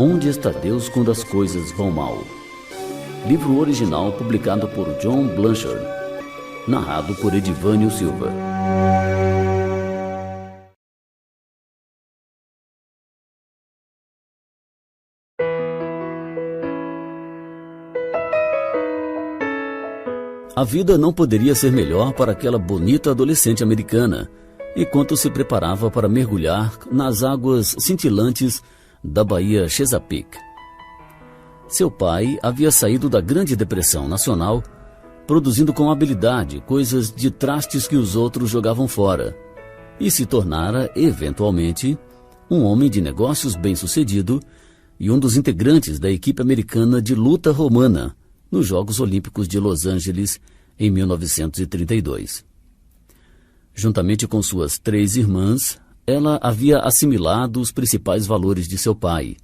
Onde está Deus quando as coisas vão mal? Livro original publicado por John Blanchard, narrado por Edivânio Silva. A vida não poderia ser melhor para aquela bonita adolescente americana, enquanto se preparava para mergulhar nas águas cintilantes da Baía Chesapeake. Seu pai havia saído da Grande Depressão Nacional, produzindo com habilidade coisas de trastes que os outros jogavam fora, e se tornara, eventualmente, um homem de negócios bem-sucedido e um dos integrantes da equipe americana de luta romana nos Jogos Olímpicos de Los Angeles em 1932. Juntamente com suas 3 irmãs, ela havia assimilado os principais valores de seu pai,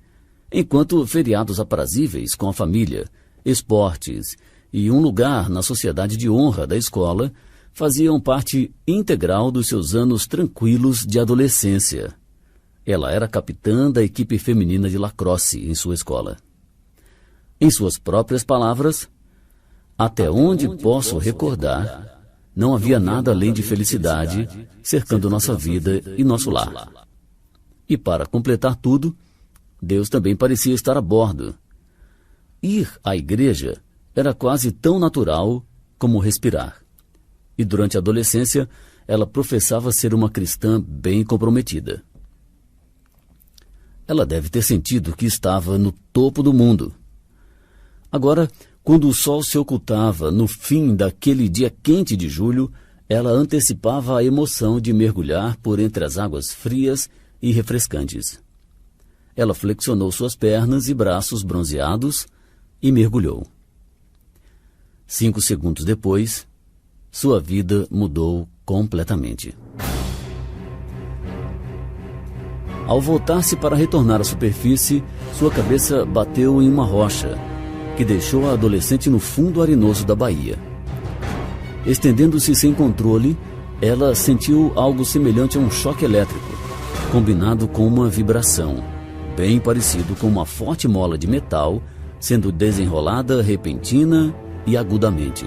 enquanto feriados aprazíveis com a família, esportes e um lugar na sociedade de honra da escola faziam parte integral dos seus anos tranquilos de adolescência. Ela era capitã da equipe feminina de lacrosse em sua escola. Em suas próprias palavras, até onde posso recordar, não havia nada além de felicidade cercando nossa vida e nosso lar. E para completar tudo, Deus também parecia estar a bordo. Ir à igreja era quase tão natural como respirar. E durante a adolescência, ela professava ser uma cristã bem comprometida. Ela deve ter sentido que estava no topo do mundo. Agora, quando o sol se ocultava no fim daquele dia quente de julho, ela antecipava a emoção de mergulhar por entre as águas frias e refrescantes. Ela flexionou suas pernas e braços bronzeados e mergulhou. 5 segundos depois, sua vida mudou completamente. Ao voltar-se para retornar à superfície, sua cabeça bateu em uma rocha, que deixou a adolescente no fundo arenoso da baía. Estendendo-se sem controle, ela sentiu algo semelhante a um choque elétrico, combinado com uma vibração, bem parecido com uma forte mola de metal sendo desenrolada repentina e agudamente.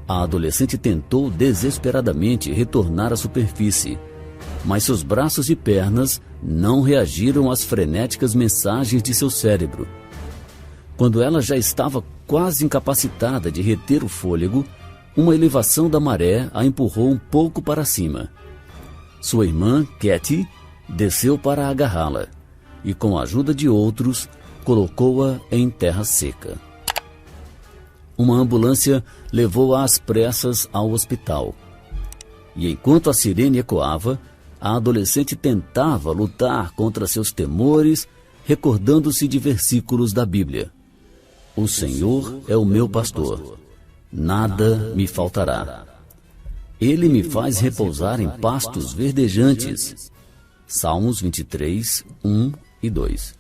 A adolescente tentou desesperadamente retornar à superfície, mas seus braços e pernas não reagiram às frenéticas mensagens de seu cérebro. Quando ela já estava quase incapacitada de reter o fôlego, uma elevação da maré a empurrou um pouco para cima. Sua irmã, Katie, desceu para agarrá-la e, com a ajuda de outros, colocou-a em terra seca. Uma ambulância levou-a às pressas ao hospital. E enquanto a sirene ecoava, a adolescente tentava lutar contra seus temores, recordando-se de versículos da Bíblia. O Senhor é o meu pastor, nada me faltará. Ele me faz repousar em pastos verdejantes. Salmos 23, 1 e 2.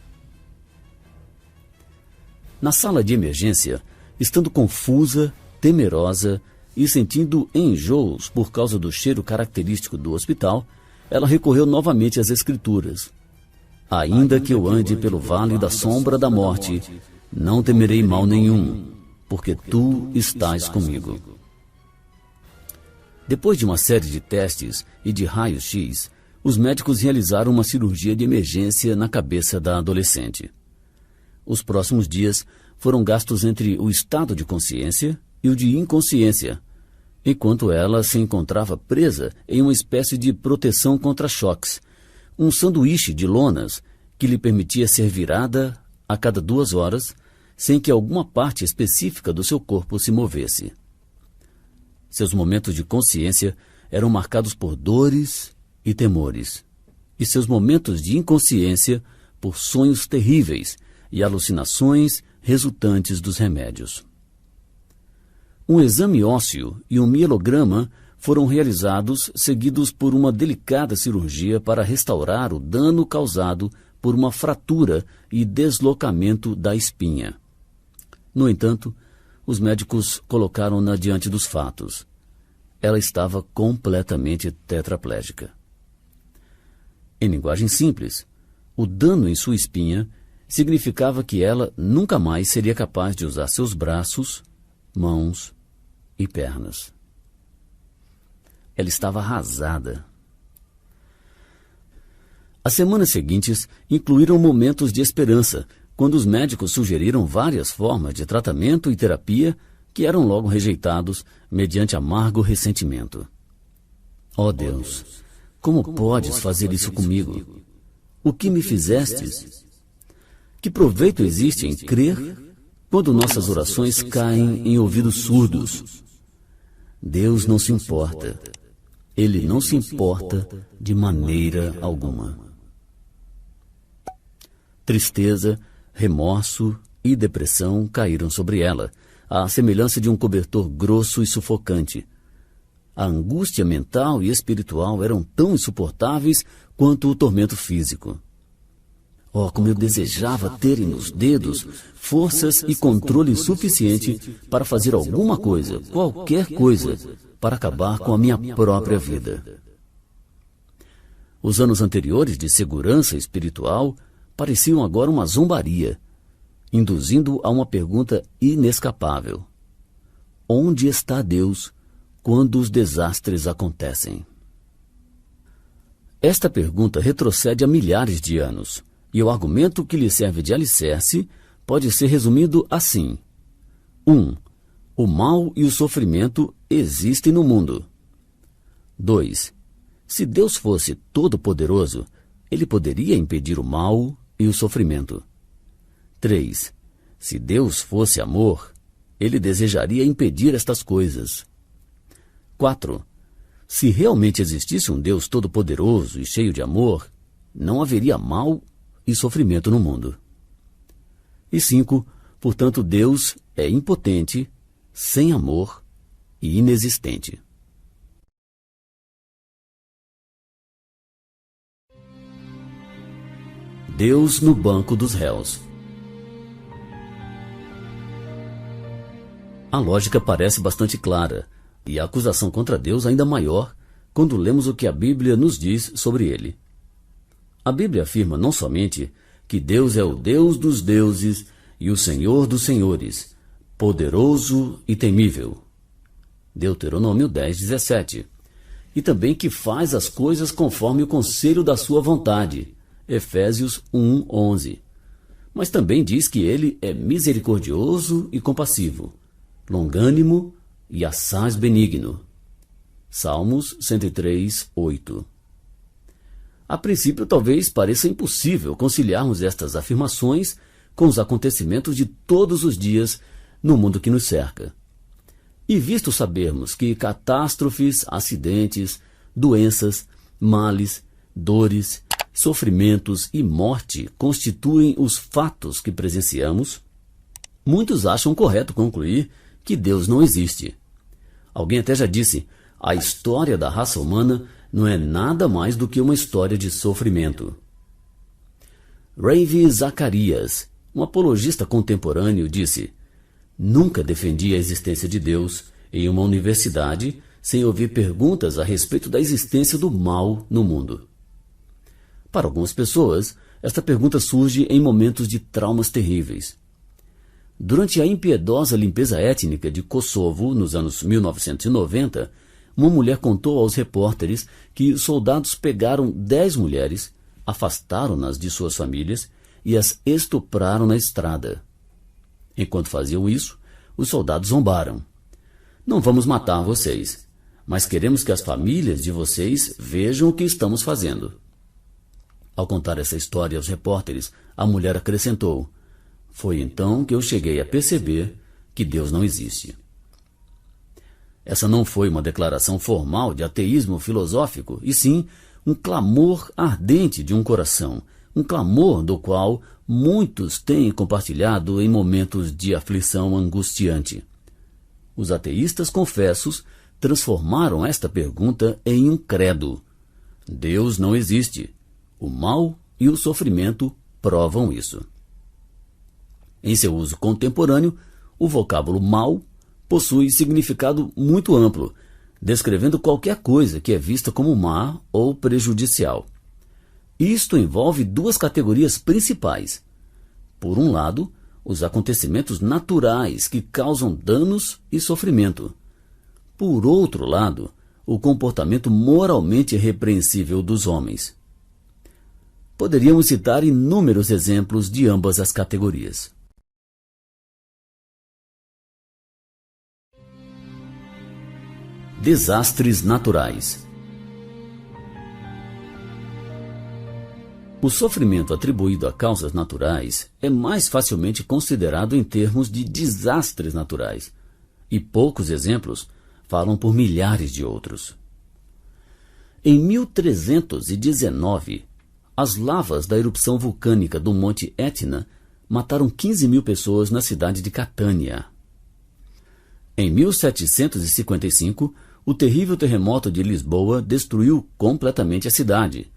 Na sala de emergência, estando confusa, temerosa e sentindo enjoos por causa do cheiro característico do hospital, ela recorreu novamente às Escrituras. Ainda que eu ande pelo vale da sombra da morte, não temerei mal nenhum, porque tu estás comigo. Depois de uma série de testes e de raios-x, os médicos realizaram uma cirurgia de emergência na cabeça da adolescente. Os próximos dias foram gastos entre o estado de consciência e o de inconsciência, enquanto ela se encontrava presa em uma espécie de proteção contra choques, um sanduíche de lonas que lhe permitia ser virada a cada 2 horas, sem que alguma parte específica do seu corpo se movesse. Seus momentos de consciência eram marcados por dores e temores, e seus momentos de inconsciência por sonhos terríveis e alucinações resultantes dos remédios. Um exame ósseo e um mielograma foram realizados, seguidos por uma delicada cirurgia para restaurar o dano causado por uma fratura e deslocamento da espinha. No entanto, os médicos colocaram-na diante dos fatos. Ela estava completamente tetraplégica. Em linguagem simples, o dano em sua espinha significava que ela nunca mais seria capaz de usar seus braços, mãos e pernas. Ela estava arrasada. As semanas seguintes incluíram momentos de esperança, quando os médicos sugeriram várias formas de tratamento e terapia que eram logo rejeitados mediante amargo ressentimento. Ó Deus, como podes fazer isso comigo? O que me fizestes? Que proveito existe em crer quando nossas orações caem em ouvidos surdos? Deus não se importa. Ele não se importa de maneira alguma. Tristeza, remorso e depressão caíram sobre ela, à semelhança de um cobertor grosso e sufocante. A angústia mental e espiritual eram tão insuportáveis quanto o tormento físico. Oh, como eu desejava ter nos dedos forças e controle suficiente para fazer alguma coisa, qualquer coisa, para acabar com a minha própria vida. Os anos anteriores de segurança espiritual pareciam agora uma zombaria, induzindo a uma pergunta inescapável: onde está Deus quando os desastres acontecem? Esta pergunta retrocede a milhares de anos, e o argumento que lhe serve de alicerce pode ser resumido assim: 1. O mal e o sofrimento existem no mundo. 2. Se Deus fosse todo-poderoso, ele poderia impedir o mal e o sofrimento. 3. Se Deus fosse amor, ele desejaria impedir estas coisas. 4. Se realmente existisse um Deus todo-poderoso e cheio de amor, não haveria mal e sofrimento no mundo. E 5. Portanto, Deus é impotente, sem amor e inexistente. Deus no banco dos réus. A lógica parece bastante clara, e a acusação contra Deus ainda maior quando lemos o que a Bíblia nos diz sobre ele. A Bíblia afirma não somente que Deus é o Deus dos deuses e o Senhor dos senhores, poderoso e temível. Deuteronômio 10:17. E também que faz as coisas conforme o conselho da sua vontade. Efésios 1:11. Mas também diz que ele é misericordioso e compassivo, longânimo e assaz benigno. Salmos 103:8. A princípio, talvez pareça impossível conciliarmos estas afirmações com os acontecimentos de todos os dias no mundo que nos cerca. E visto sabermos que catástrofes, acidentes, doenças, males, dores, sofrimentos e morte constituem os fatos que presenciamos, muitos acham correto concluir que Deus não existe. Alguém até já disse: a história da raça humana não é nada mais do que uma história de sofrimento. Ravi Zacharias, um apologista contemporâneo, disse: nunca defendi a existência de Deus em uma universidade sem ouvir perguntas a respeito da existência do mal no mundo. Para algumas pessoas, esta pergunta surge em momentos de traumas terríveis. Durante a impiedosa limpeza étnica de Kosovo, nos anos 1990, uma mulher contou aos repórteres que soldados pegaram 10 mulheres, afastaram-nas de suas famílias e as estupraram na estrada. Enquanto faziam isso, os soldados zombaram: não vamos matar vocês, mas queremos que as famílias de vocês vejam o que estamos fazendo. Ao contar essa história aos repórteres, a mulher acrescentou: foi então que eu cheguei a perceber que Deus não existe. Essa não foi uma declaração formal de ateísmo filosófico, e sim um clamor ardente de um coração, um clamor do qual muitos têm compartilhado em momentos de aflição angustiante. Os ateístas confessos transformaram esta pergunta em um credo: Deus não existe. O mal e o sofrimento provam isso. Em seu uso contemporâneo, o vocábulo mal possui significado muito amplo, descrevendo qualquer coisa que é vista como má ou prejudicial. Isto envolve duas categorias principais: Por um lado, os acontecimentos naturais que causam danos e sofrimento. Por outro lado, o comportamento moralmente repreensível dos homens. Poderíamos citar inúmeros exemplos de ambas as categorias. Desastres naturais. O sofrimento atribuído a causas naturais é mais facilmente considerado em termos de desastres naturais, e poucos exemplos falam por milhares de outros. Em 1319, as lavas da erupção vulcânica do Monte Etna mataram 15.000 pessoas na cidade de Catânia. Em 1755, o terrível terremoto de Lisboa destruiu completamente a cidade.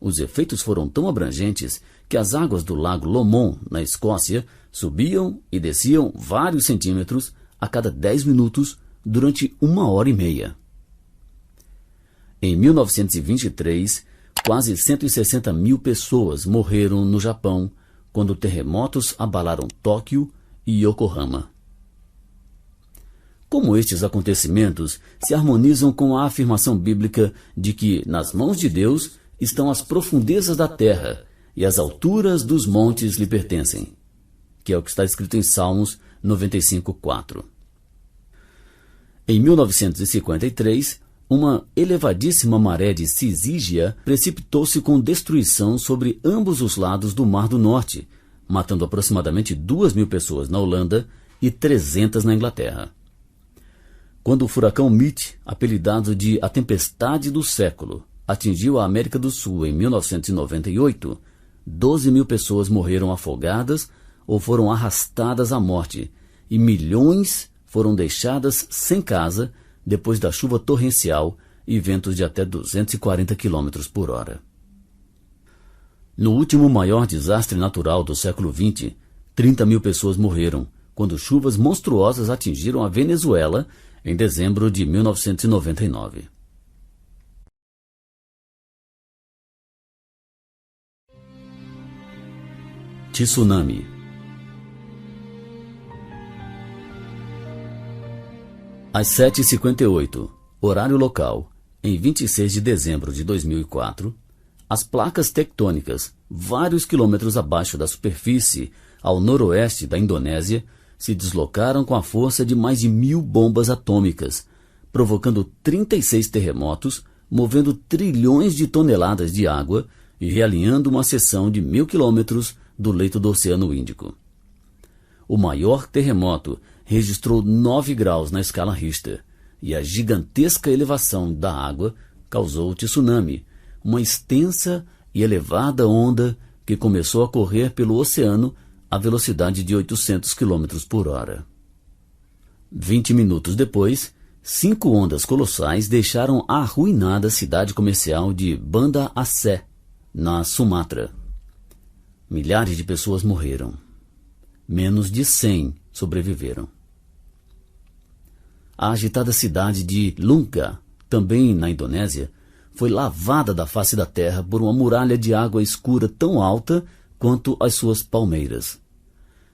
Os efeitos foram tão abrangentes que as águas do lago Lomond, na Escócia, subiam e desciam vários centímetros a cada 10 minutos durante 1h30. Em 1923, quase 160.000 pessoas morreram no Japão quando terremotos abalaram Tóquio e Yokohama. Como estes acontecimentos se harmonizam com a afirmação bíblica de que nas mãos de Deus estão as profundezas da terra e as alturas dos montes lhe pertencem, que é o que está escrito em Salmos 95:4. Em 1953, uma elevadíssima maré de Cisígia precipitou-se com destruição sobre ambos os lados do Mar do Norte, matando aproximadamente 2.000 pessoas na Holanda e 300 na Inglaterra. Quando o furacão Mitch, apelidado de a tempestade do século, atingiu a América do Sul em 1998, 12.000 pessoas morreram afogadas ou foram arrastadas à morte, e milhões foram deixadas sem casa depois da chuva torrencial e ventos de até 240 km por hora. No último maior desastre natural do século XX, 30.000 pessoas morreram quando chuvas monstruosas atingiram a Venezuela em dezembro de 1999. Tsunami. Às 7h58, horário local, em 26 de dezembro de 2004, as placas tectônicas, vários quilômetros abaixo da superfície, ao noroeste da Indonésia, se deslocaram com a força de mais de 1.000 bombas atômicas, provocando 36 terremotos, movendo trilhões de toneladas de água e realinhando uma seção de 1.000 quilômetros do leito do Oceano Índico. O maior terremoto registrou 9 graus na escala Richter, e a gigantesca elevação da água causou o tsunami, uma extensa e elevada onda que começou a correr pelo oceano a velocidade de 800 km por hora. 20 minutos depois, 5 ondas colossais deixaram a arruinada cidade comercial de Banda Aceh, na Sumatra. Milhares de pessoas morreram. Menos de 100 sobreviveram. A agitada cidade de Lunga, também na Indonésia, foi lavada da face da terra por uma muralha de água escura tão alta quanto as suas palmeiras.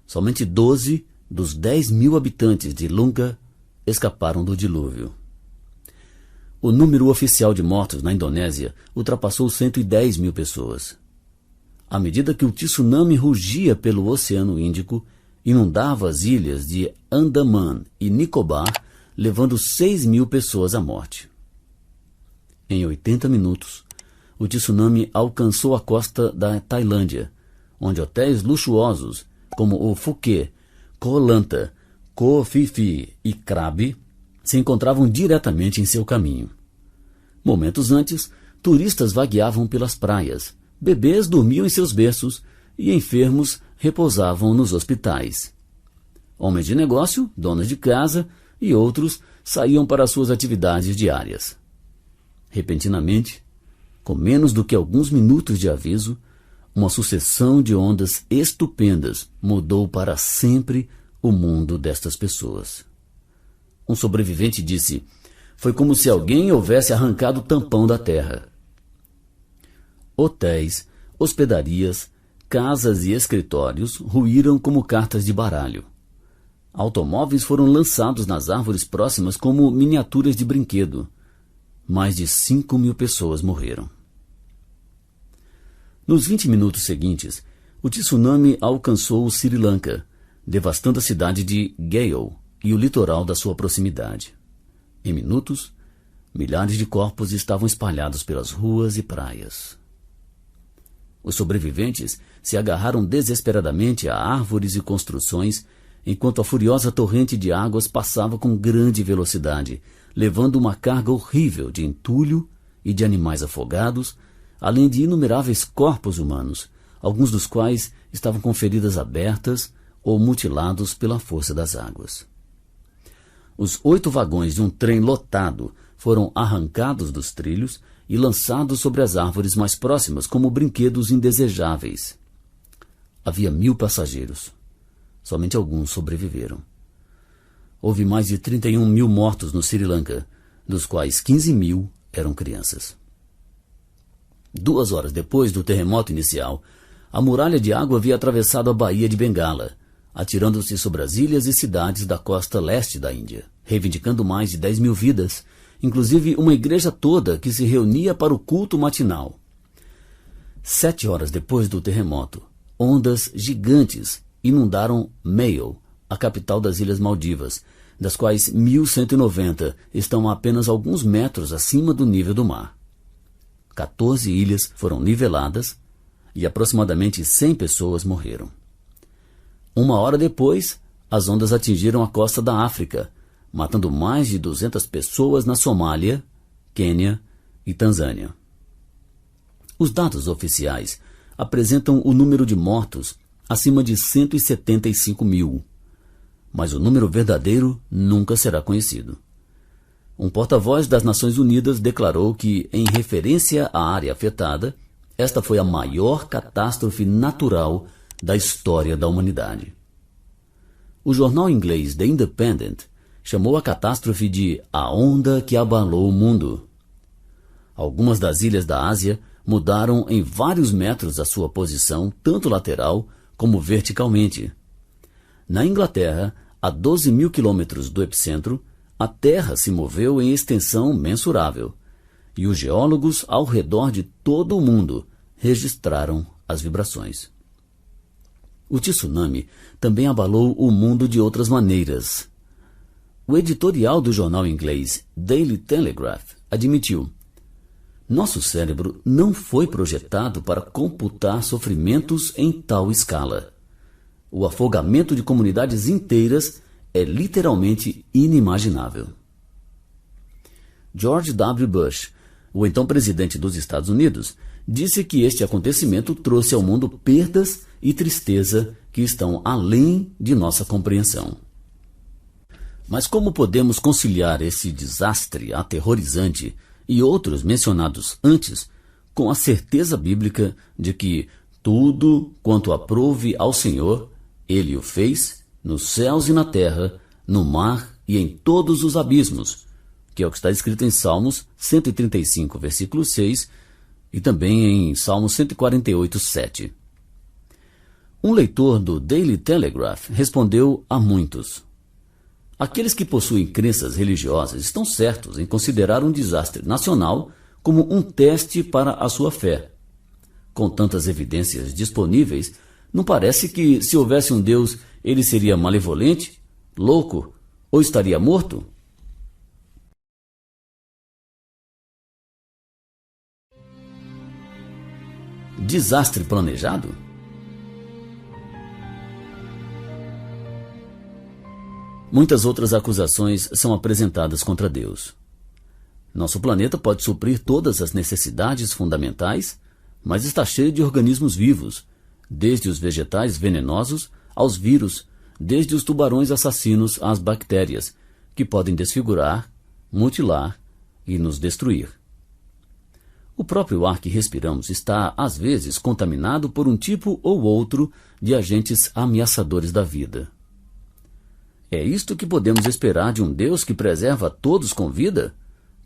Somente 12 dos 10.000 habitantes de Lunga escaparam do dilúvio. O número oficial de mortos na Indonésia ultrapassou 110.000 pessoas. À medida que o tsunami rugia pelo Oceano Índico, inundava as ilhas de Andaman e Nicobar, levando 6.000 pessoas à morte. Em 80 minutos, o tsunami alcançou a costa da Tailândia, onde hotéis luxuosos como o Phuket, Koh Lanta, Koh Phi Phi e Krabi se encontravam diretamente em seu caminho. Momentos antes, turistas vagueavam pelas praias, bebês dormiam em seus berços e enfermos repousavam nos hospitais. Homens de negócio, donas de casa e outros saíam para suas atividades diárias. Repentinamente, com menos do que alguns minutos de aviso, uma sucessão de ondas estupendas mudou para sempre o mundo destas pessoas. Um sobrevivente disse: "Foi como se alguém houvesse arrancado o tampão da terra." Hotéis, hospedarias, casas e escritórios ruíram como cartas de baralho. Automóveis foram lançados nas árvores próximas como miniaturas de brinquedo. Mais de 5.000 pessoas morreram. Nos 20 minutos seguintes, o tsunami alcançou o Sri Lanka, devastando a cidade de Galle e o litoral da sua proximidade. Em minutos, milhares de corpos estavam espalhados pelas ruas e praias. Os sobreviventes se agarraram desesperadamente a árvores e construções, enquanto a furiosa torrente de águas passava com grande velocidade, levando uma carga horrível de entulho e de animais afogados, além de inumeráveis corpos humanos, alguns dos quais estavam com feridas abertas ou mutilados pela força das águas. Os 8 vagões de um trem lotado foram arrancados dos trilhos e lançados sobre as árvores mais próximas como brinquedos indesejáveis. Havia 1.000 passageiros. Somente alguns sobreviveram. Houve mais de 31.000 mortos no Sri Lanka, dos quais 15.000 eram crianças. 2 horas depois do terremoto inicial, a muralha de água havia atravessado a Baía de Bengala, atirando-se sobre as ilhas e cidades da costa leste da Índia, reivindicando mais de 10.000 vidas, inclusive uma igreja toda que se reunia para o culto matinal. 7 horas depois do terremoto, ondas gigantes inundaram Mayo, a capital das Ilhas Maldivas, das quais 1.190 estão a apenas alguns metros acima do nível do mar. 14 ilhas foram niveladas e aproximadamente 100 pessoas morreram. 1 hora depois, as ondas atingiram a costa da África, matando mais de 200 pessoas na Somália, Quênia e Tanzânia. Os dados oficiais apresentam o número de mortos acima de 175.000, mas o número verdadeiro nunca será conhecido. Um porta-voz das Nações Unidas declarou que, em referência à área afetada, esta foi a maior catástrofe natural da história da humanidade. O jornal inglês The Independent chamou a catástrofe de a onda que abalou o mundo. Algumas das ilhas da Ásia mudaram em vários metros a sua posição, tanto lateral como verticalmente. Na Inglaterra, a 12.000 quilômetros do epicentro, a Terra se moveu em extensão mensurável, e os geólogos ao redor de todo o mundo registraram as vibrações. O tsunami também abalou o mundo de outras maneiras. O editorial do jornal inglês Daily Telegraph admitiu: nosso cérebro não foi projetado para computar sofrimentos em tal escala. O afogamento de comunidades inteiras é literalmente inimaginável. George W. Bush, o então presidente dos Estados Unidos, disse que este acontecimento trouxe ao mundo perdas e tristeza que estão além de nossa compreensão. Mas como podemos conciliar esse desastre aterrorizante e outros mencionados antes com a certeza bíblica de que tudo quanto aprouve ao Senhor, Ele o fez nos céus e na terra, no mar e em todos os abismos, que é o que está escrito em Salmos 135, versículo 6, e também em Salmos 148, 7. Um leitor do Daily Telegraph respondeu a muitos: aqueles que possuem crenças religiosas estão certos em considerar um desastre nacional como um teste para a sua fé. Com tantas evidências disponíveis, não parece que, se houvesse um Deus, ele seria malevolente, louco ou estaria morto? Desastre planejado? Muitas outras acusações são apresentadas contra Deus. Nosso planeta pode suprir todas as necessidades fundamentais, mas está cheio de organismos vivos, desde os vegetais venenosos aos vírus, desde os tubarões assassinos às bactérias, que podem desfigurar, mutilar e nos destruir. O próprio ar que respiramos está, às vezes, contaminado por um tipo ou outro de agentes ameaçadores da vida. É isto que podemos esperar de um Deus que preserva todos com vida,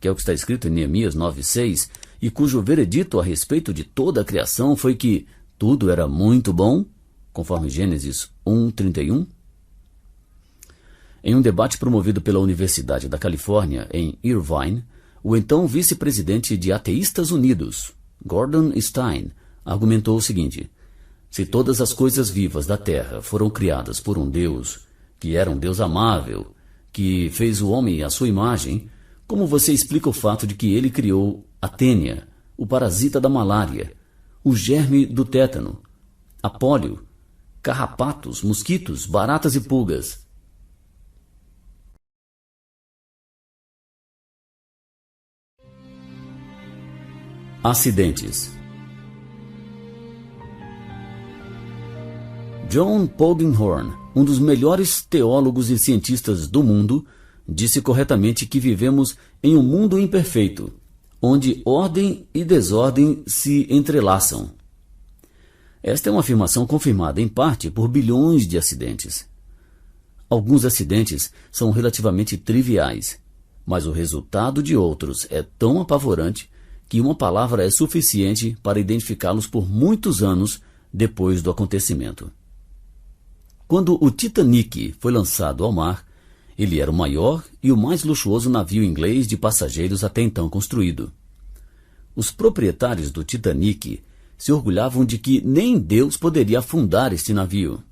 que é o que está escrito em Neemias 9,6, e cujo veredito a respeito de toda a criação foi que tudo era muito bom, conforme Gênesis 1:31? Em um debate promovido pela Universidade da Califórnia, em Irvine, o então vice-presidente de Ateístas Unidos, Gordon Stein, argumentou o seguinte: se todas as coisas vivas da Terra foram criadas por um Deus, que era um Deus amável, que fez o homem à sua imagem, como você explica o fato de que ele criou a tênia, o parasita da malária, o germe do tétano, a pólio, carrapatos, mosquitos, baratas e pulgas? Acidentes. John Polkinghorne, um dos melhores teólogos e cientistas do mundo, disse corretamente que vivemos em um mundo imperfeito, onde ordem e desordem se entrelaçam. Esta é uma afirmação confirmada em parte por bilhões de acidentes. Alguns acidentes são relativamente triviais, mas o resultado de outros é tão apavorante que uma palavra é suficiente para identificá-los por muitos anos depois do acontecimento. Quando o Titanic foi lançado ao mar, ele era o maior e o mais luxuoso navio inglês de passageiros até então construído. Os proprietários do Titanic se orgulhavam de que nem Deus poderia afundar este navio.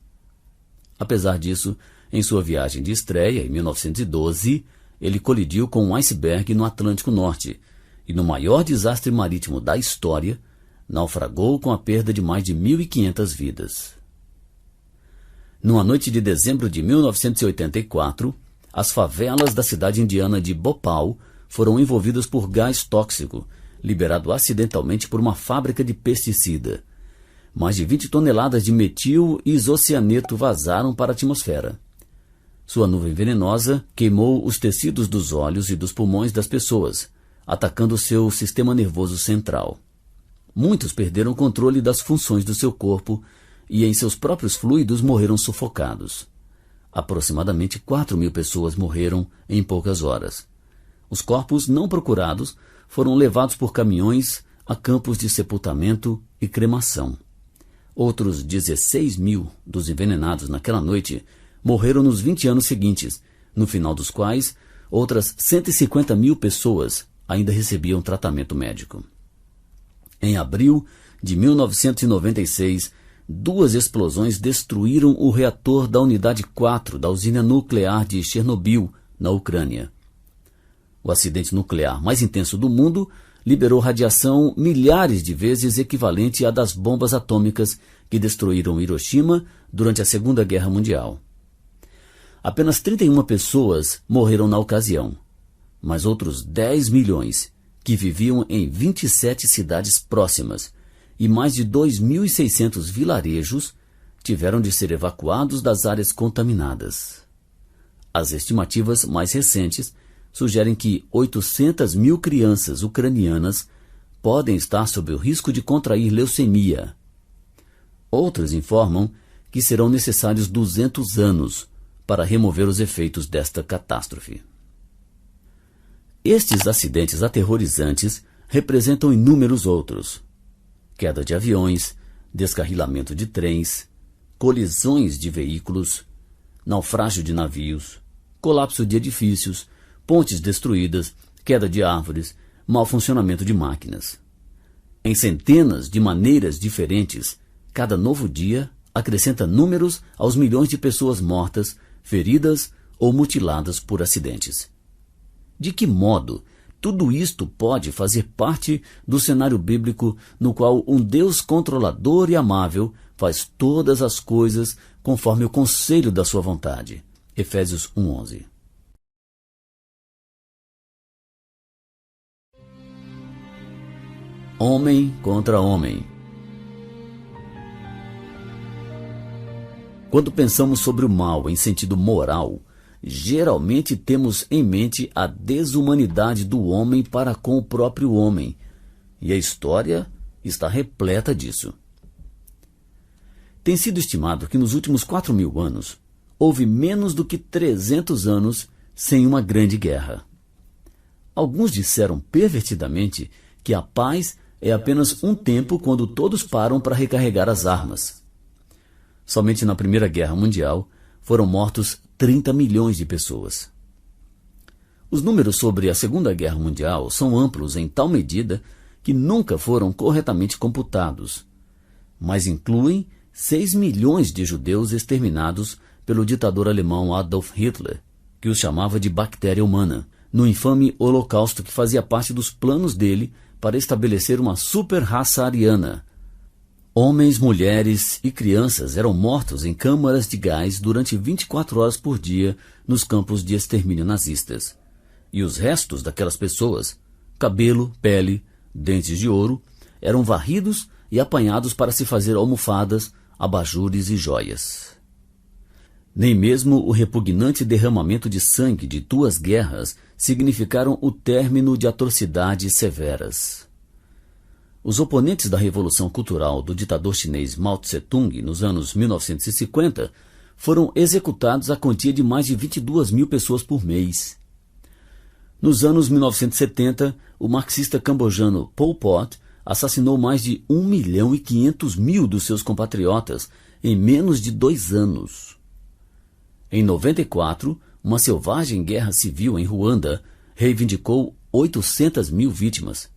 Apesar disso, em sua viagem de estreia, em 1912, ele colidiu com um iceberg no Atlântico Norte e, no maior desastre marítimo da história, naufragou com a perda de mais de 1.500 vidas. Numa noite de dezembro de 1984, as favelas da cidade indiana de Bhopal foram envolvidas por gás tóxico, liberado acidentalmente por uma fábrica de pesticida. Mais de 20 toneladas de metil isocianeto vazaram para a atmosfera. Sua nuvem venenosa queimou os tecidos dos olhos e dos pulmões das pessoas, atacando seu sistema nervoso central. Muitos perderam o controle das funções do seu corpo e em seus próprios fluidos morreram sufocados. Aproximadamente 4.000 pessoas morreram em poucas horas. Os corpos não procurados foram levados por caminhões a campos de sepultamento e cremação. Outros 16.000 dos envenenados naquela noite morreram nos 20 anos seguintes, no final dos quais outras 150.000 pessoas ainda recebiam tratamento médico. Em abril de 1996, 2 explosões destruíram o reator da unidade 4 da usina nuclear de Chernobyl, na Ucrânia. O acidente nuclear mais intenso do mundo liberou radiação milhares de vezes equivalente à das bombas atômicas que destruíram Hiroshima durante a Segunda Guerra Mundial. Apenas 31 pessoas morreram na ocasião, mas outros 10 milhões, que viviam em 27 cidades próximas, e mais de 2.600 vilarejos tiveram de ser evacuados das áreas contaminadas. As estimativas mais recentes sugerem que 800.000 crianças ucranianas podem estar sob o risco de contrair leucemia. Outros informam que serão necessários 200 anos para remover os efeitos desta catástrofe. Estes acidentes aterrorizantes representam inúmeros outros: queda de aviões, descarrilamento de trens, colisões de veículos, naufrágio de navios, colapso de edifícios, pontes destruídas, queda de árvores, mau funcionamento de máquinas. Em centenas de maneiras diferentes, cada novo dia acrescenta números aos milhões de pessoas mortas, feridas ou mutiladas por acidentes. De que modo tudo isto pode fazer parte do cenário bíblico no qual um Deus controlador e amável faz todas as coisas conforme o conselho da sua vontade? Efésios 1:11. Homem contra homem. Quando pensamos sobre o mal em sentido moral, geralmente temos em mente a desumanidade do homem para com o próprio homem, e a história está repleta disso. Tem sido estimado que nos últimos 4.000 anos, houve menos do que 300 anos sem uma grande guerra. Alguns disseram pervertidamente que a paz é apenas um tempo quando todos param para recarregar as armas. Somente na Primeira Guerra Mundial foram mortos 30 milhões de pessoas. Os números sobre a Segunda Guerra Mundial são amplos em tal medida que nunca foram corretamente computados, mas incluem 6 milhões de judeus exterminados pelo ditador alemão Adolf Hitler, que os chamava de bactéria humana, no infame holocausto que fazia parte dos planos dele para estabelecer uma super-raça ariana. Homens, mulheres e crianças eram mortos em câmaras de gás durante 24 horas por dia nos campos de extermínio nazistas. E os restos daquelas pessoas, cabelo, pele, dentes de ouro, eram varridos e apanhados para se fazer almofadas, abajures e joias. Nem mesmo o repugnante derramamento de sangue de 2 guerras significaram o término de atrocidades severas. Os oponentes da Revolução Cultural do ditador chinês Mao Tse-tung nos anos 1950 foram executados a quantia de mais de 22 mil pessoas por mês. Nos anos 1970, o marxista cambojano Pol Pot assassinou mais de 1.500.000 dos seus compatriotas em menos de 2 anos. Em 94, uma selvagem guerra civil em Ruanda reivindicou 800 mil vítimas,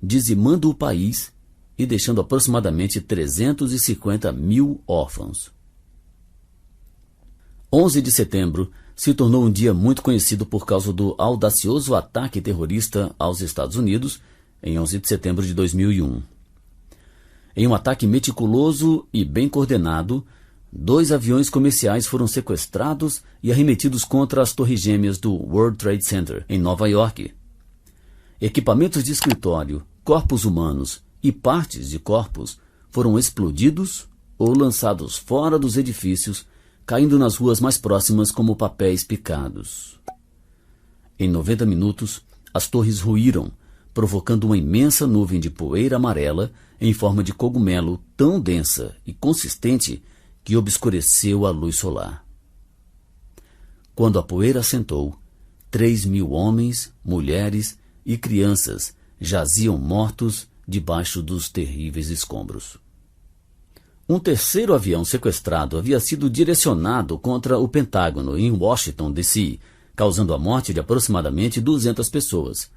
dizimando o país e deixando aproximadamente 350 mil órfãos. 11 de setembro se tornou um dia muito conhecido por causa do audacioso ataque terrorista aos Estados Unidos em 11 de setembro de 2001. Em um ataque meticuloso e bem coordenado, 2 aviões comerciais foram sequestrados e arremetidos contra as torres gêmeas do World Trade Center, em Nova York. Equipamentos de escritório, corpos humanos e partes de corpos foram explodidos ou lançados fora dos edifícios, caindo nas ruas mais próximas como papéis picados. Em 90 minutos, as torres ruíram, provocando uma imensa nuvem de poeira amarela em forma de cogumelo tão densa e consistente que obscureceu a luz solar. Quando a poeira assentou, 3.000 homens, mulheres e crianças jaziam mortos debaixo dos terríveis escombros. Um terceiro avião sequestrado havia sido direcionado contra o Pentágono, em Washington, D.C., causando a morte de aproximadamente 200 pessoas,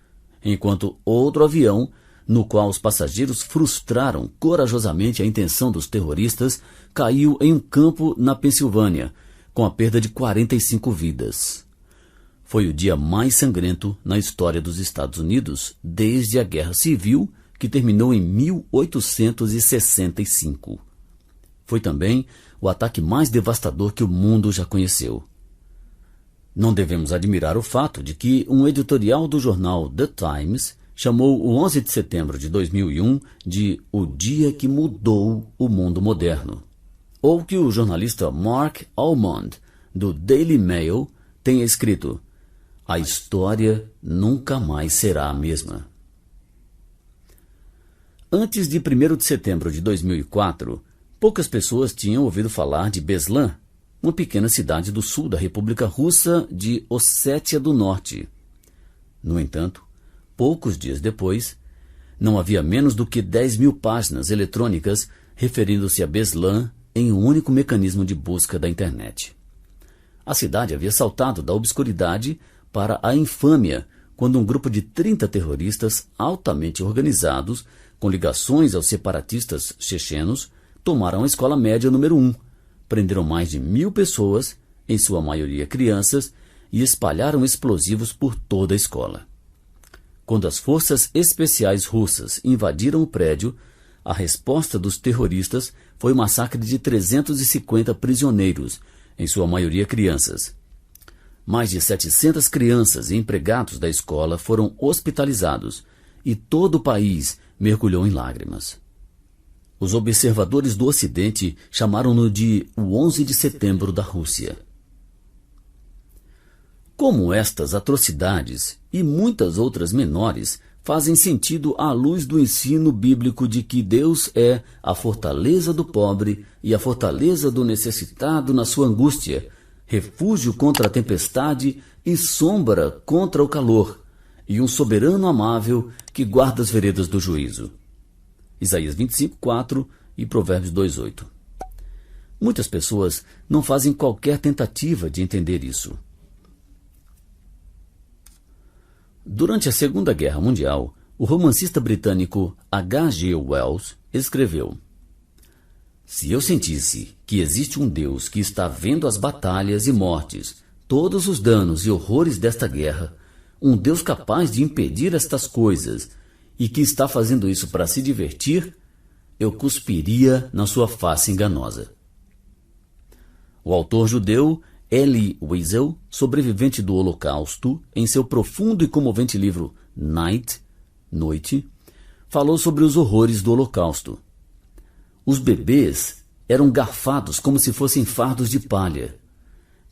enquanto outro avião, no qual os passageiros frustraram corajosamente a intenção dos terroristas, caiu em um campo na Pensilvânia, com a perda de 45 vidas. Foi o dia mais sangrento na história dos Estados Unidos desde a Guerra Civil, que terminou em 1865. Foi também o ataque mais devastador que o mundo já conheceu. Não devemos admirar o fato de que um editorial do jornal The Times chamou o 11 de setembro de 2001 de o dia que mudou o mundo moderno, ou que o jornalista Mark Almond, do Daily Mail, tenha escrito: a história nunca mais será a mesma. Antes de 1º de setembro de 2004, poucas pessoas tinham ouvido falar de Beslan, uma pequena cidade do sul da República Russa de Ossétia do Norte. No entanto, poucos dias depois, não havia menos do que 10.000 páginas eletrônicas referindo-se a Beslan em um único mecanismo de busca da internet. A cidade havia saltado da obscuridade para a infâmia quando um grupo de 30 terroristas altamente organizados, com ligações aos separatistas chechenos, tomaram a escola média número 1, prenderam mais de 1.000 pessoas, em sua maioria crianças, e espalharam explosivos por toda a escola. Quando as forças especiais russas invadiram o prédio, a resposta dos terroristas foi o massacre de 350 prisioneiros, em sua maioria crianças. Mais de 700 crianças e empregados da escola foram hospitalizados, e todo o país mergulhou em lágrimas. Os observadores do Ocidente chamaram-no de o 11 de setembro da Rússia. Como estas atrocidades e muitas outras menores fazem sentido à luz do ensino bíblico de que Deus é a fortaleza do pobre e a fortaleza do necessitado na sua angústia, refúgio contra a tempestade e sombra contra o calor, e um soberano amável que guarda as veredas do juízo. Isaías 25:4 e Provérbios 2:8. Muitas pessoas não fazem qualquer tentativa de entender isso. Durante a Segunda Guerra Mundial, o romancista britânico H. G. Wells escreveu: "Se eu sentisse que existe um Deus que está vendo as batalhas e mortes, todos os danos e horrores desta guerra, um Deus capaz de impedir estas coisas e que está fazendo isso para se divertir, eu cuspiria na sua face enganosa." O autor judeu Elie Wiesel, sobrevivente do Holocausto, em seu profundo e comovente livro Night, Noite, falou sobre os horrores do Holocausto. Os bebês eram garfados como se fossem fardos de palha.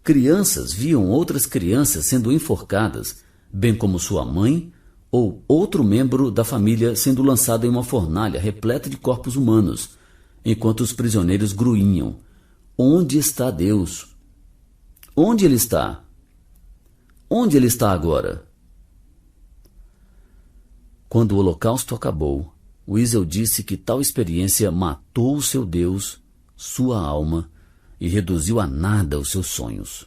Crianças viam outras crianças sendo enforcadas, bem como sua mãe ou outro membro da família sendo lançado em uma fornalha repleta de corpos humanos, enquanto os prisioneiros gruinham: "Onde está Deus? Onde Ele está? Onde Ele está agora?" Quando o Holocausto acabou, Wiesel disse que tal experiência matou o seu Deus, sua alma, e reduziu a nada os seus sonhos.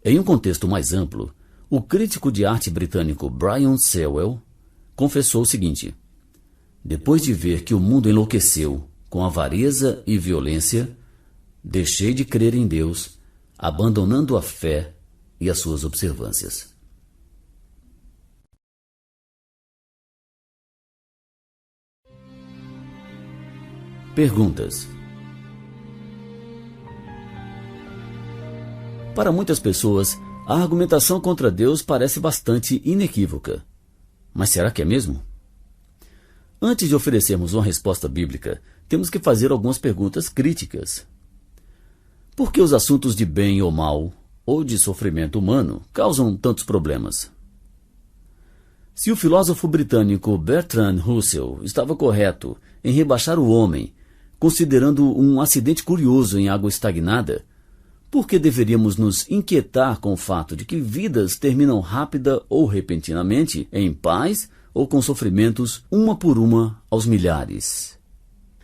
Em um contexto mais amplo, o crítico de arte britânico Brian Sewell confessou o seguinte: "Depois de ver que o mundo enlouqueceu com avareza e violência, deixei de crer em Deus, abandonando a fé e as suas observâncias." Perguntas. Para muitas pessoas, a argumentação contra Deus parece bastante inequívoca. Mas será que é mesmo? Antes de oferecermos uma resposta bíblica, temos que fazer algumas perguntas críticas. Por que os assuntos de bem ou mal, ou de sofrimento humano, causam tantos problemas? Se o filósofo britânico Bertrand Russell estava correto em rebaixar o homem, considerando um acidente curioso em água estagnada, por que deveríamos nos inquietar com o fato de que vidas terminam rápida ou repentinamente em paz ou com sofrimentos, uma por uma, aos milhares?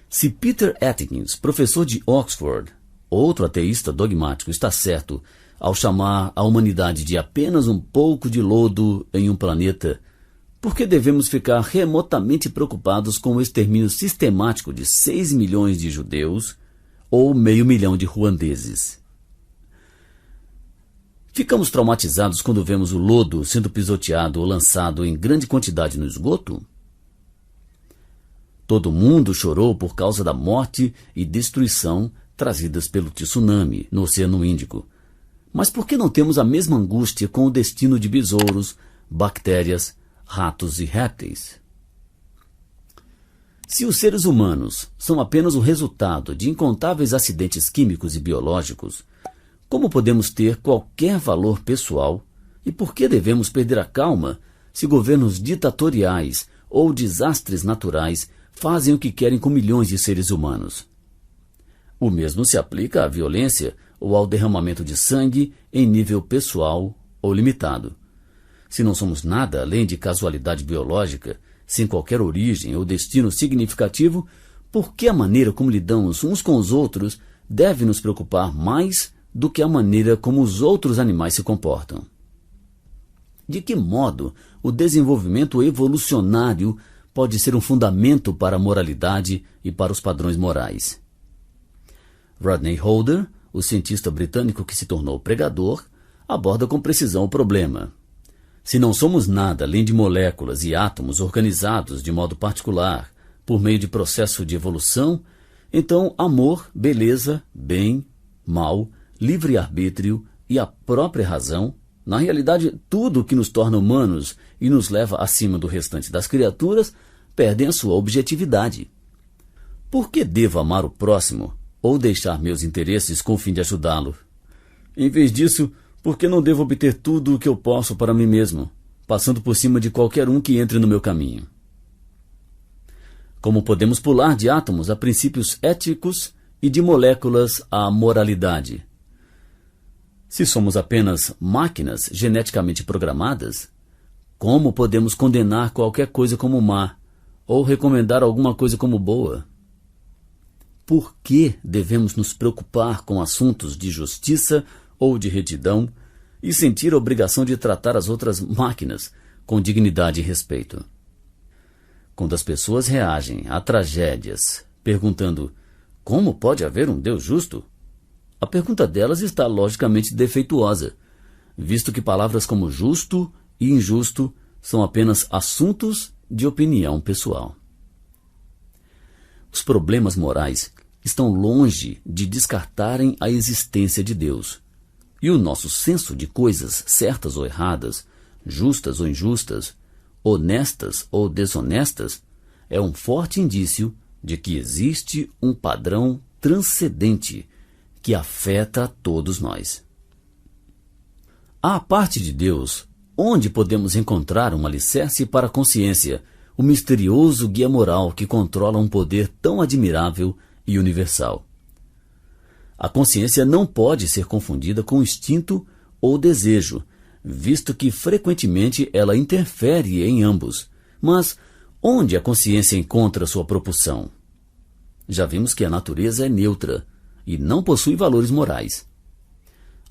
Se Peter Atkins, professor de Oxford, outro ateísta dogmático, está certo ao chamar a humanidade de apenas um pouco de lodo em um planeta, por que devemos ficar remotamente preocupados com o extermínio sistemático de 6 milhões de judeus ou 500 mil de ruandeses? Ficamos traumatizados quando vemos o lodo sendo pisoteado ou lançado em grande quantidade no esgoto? Todo mundo chorou por causa da morte e destruição trazidas pelo tsunami no Oceano Índico. Mas por que não temos a mesma angústia com o destino de besouros, bactérias, ratos e répteis? Se os seres humanos são apenas o resultado de incontáveis acidentes químicos e biológicos, como podemos ter qualquer valor pessoal e por que devemos perder a calma se governos ditatoriais ou desastres naturais fazem o que querem com milhões de seres humanos? O mesmo se aplica à violência ou ao derramamento de sangue em nível pessoal ou limitado. Se não somos nada além de casualidade biológica, sem qualquer origem ou destino significativo, por que a maneira como lidamos uns com os outros deve nos preocupar mais do que a maneira como os outros animais se comportam? De que modo o desenvolvimento evolucionário pode ser um fundamento para a moralidade e para os padrões morais? Rodney Holder, o cientista britânico que se tornou pregador, aborda com precisão o problema. Se não somos nada além de moléculas e átomos organizados de modo particular por meio de processo de evolução, então amor, beleza, bem, mal, livre-arbítrio e a própria razão, na realidade tudo o que nos torna humanos e nos leva acima do restante das criaturas, perdem a sua objetividade. Por que devo amar o próximo ou deixar meus interesses com o fim de ajudá-lo? Em vez disso, por que não devo obter tudo o que eu posso para mim mesmo, passando por cima de qualquer um que entre no meu caminho? Como podemos pular de átomos a princípios éticos e de moléculas à moralidade? Se somos apenas máquinas geneticamente programadas, como podemos condenar qualquer coisa como má, ou recomendar alguma coisa como boa. Por que devemos nos preocupar com assuntos de justiça ou de retidão e sentir a obrigação de tratar as outras máquinas com dignidade e respeito? Quando as pessoas reagem a tragédias perguntando como pode haver um Deus justo, a pergunta delas está logicamente defeituosa, visto que palavras como justo e injusto são apenas assuntos de opinião pessoal. Os problemas morais estão longe de descartarem a existência de Deus, e o nosso senso de coisas certas ou erradas, justas ou injustas, honestas ou desonestas, é um forte indício de que existe um padrão transcendente que afeta a todos nós. À parte de Deus, onde podemos encontrar um alicerce para a consciência, o misterioso guia moral que controla um poder tão admirável e universal? A consciência não pode ser confundida com instinto ou desejo, visto que frequentemente ela interfere em ambos. Mas onde a consciência encontra sua propulsão? Já vimos que a natureza é neutra e não possui valores morais.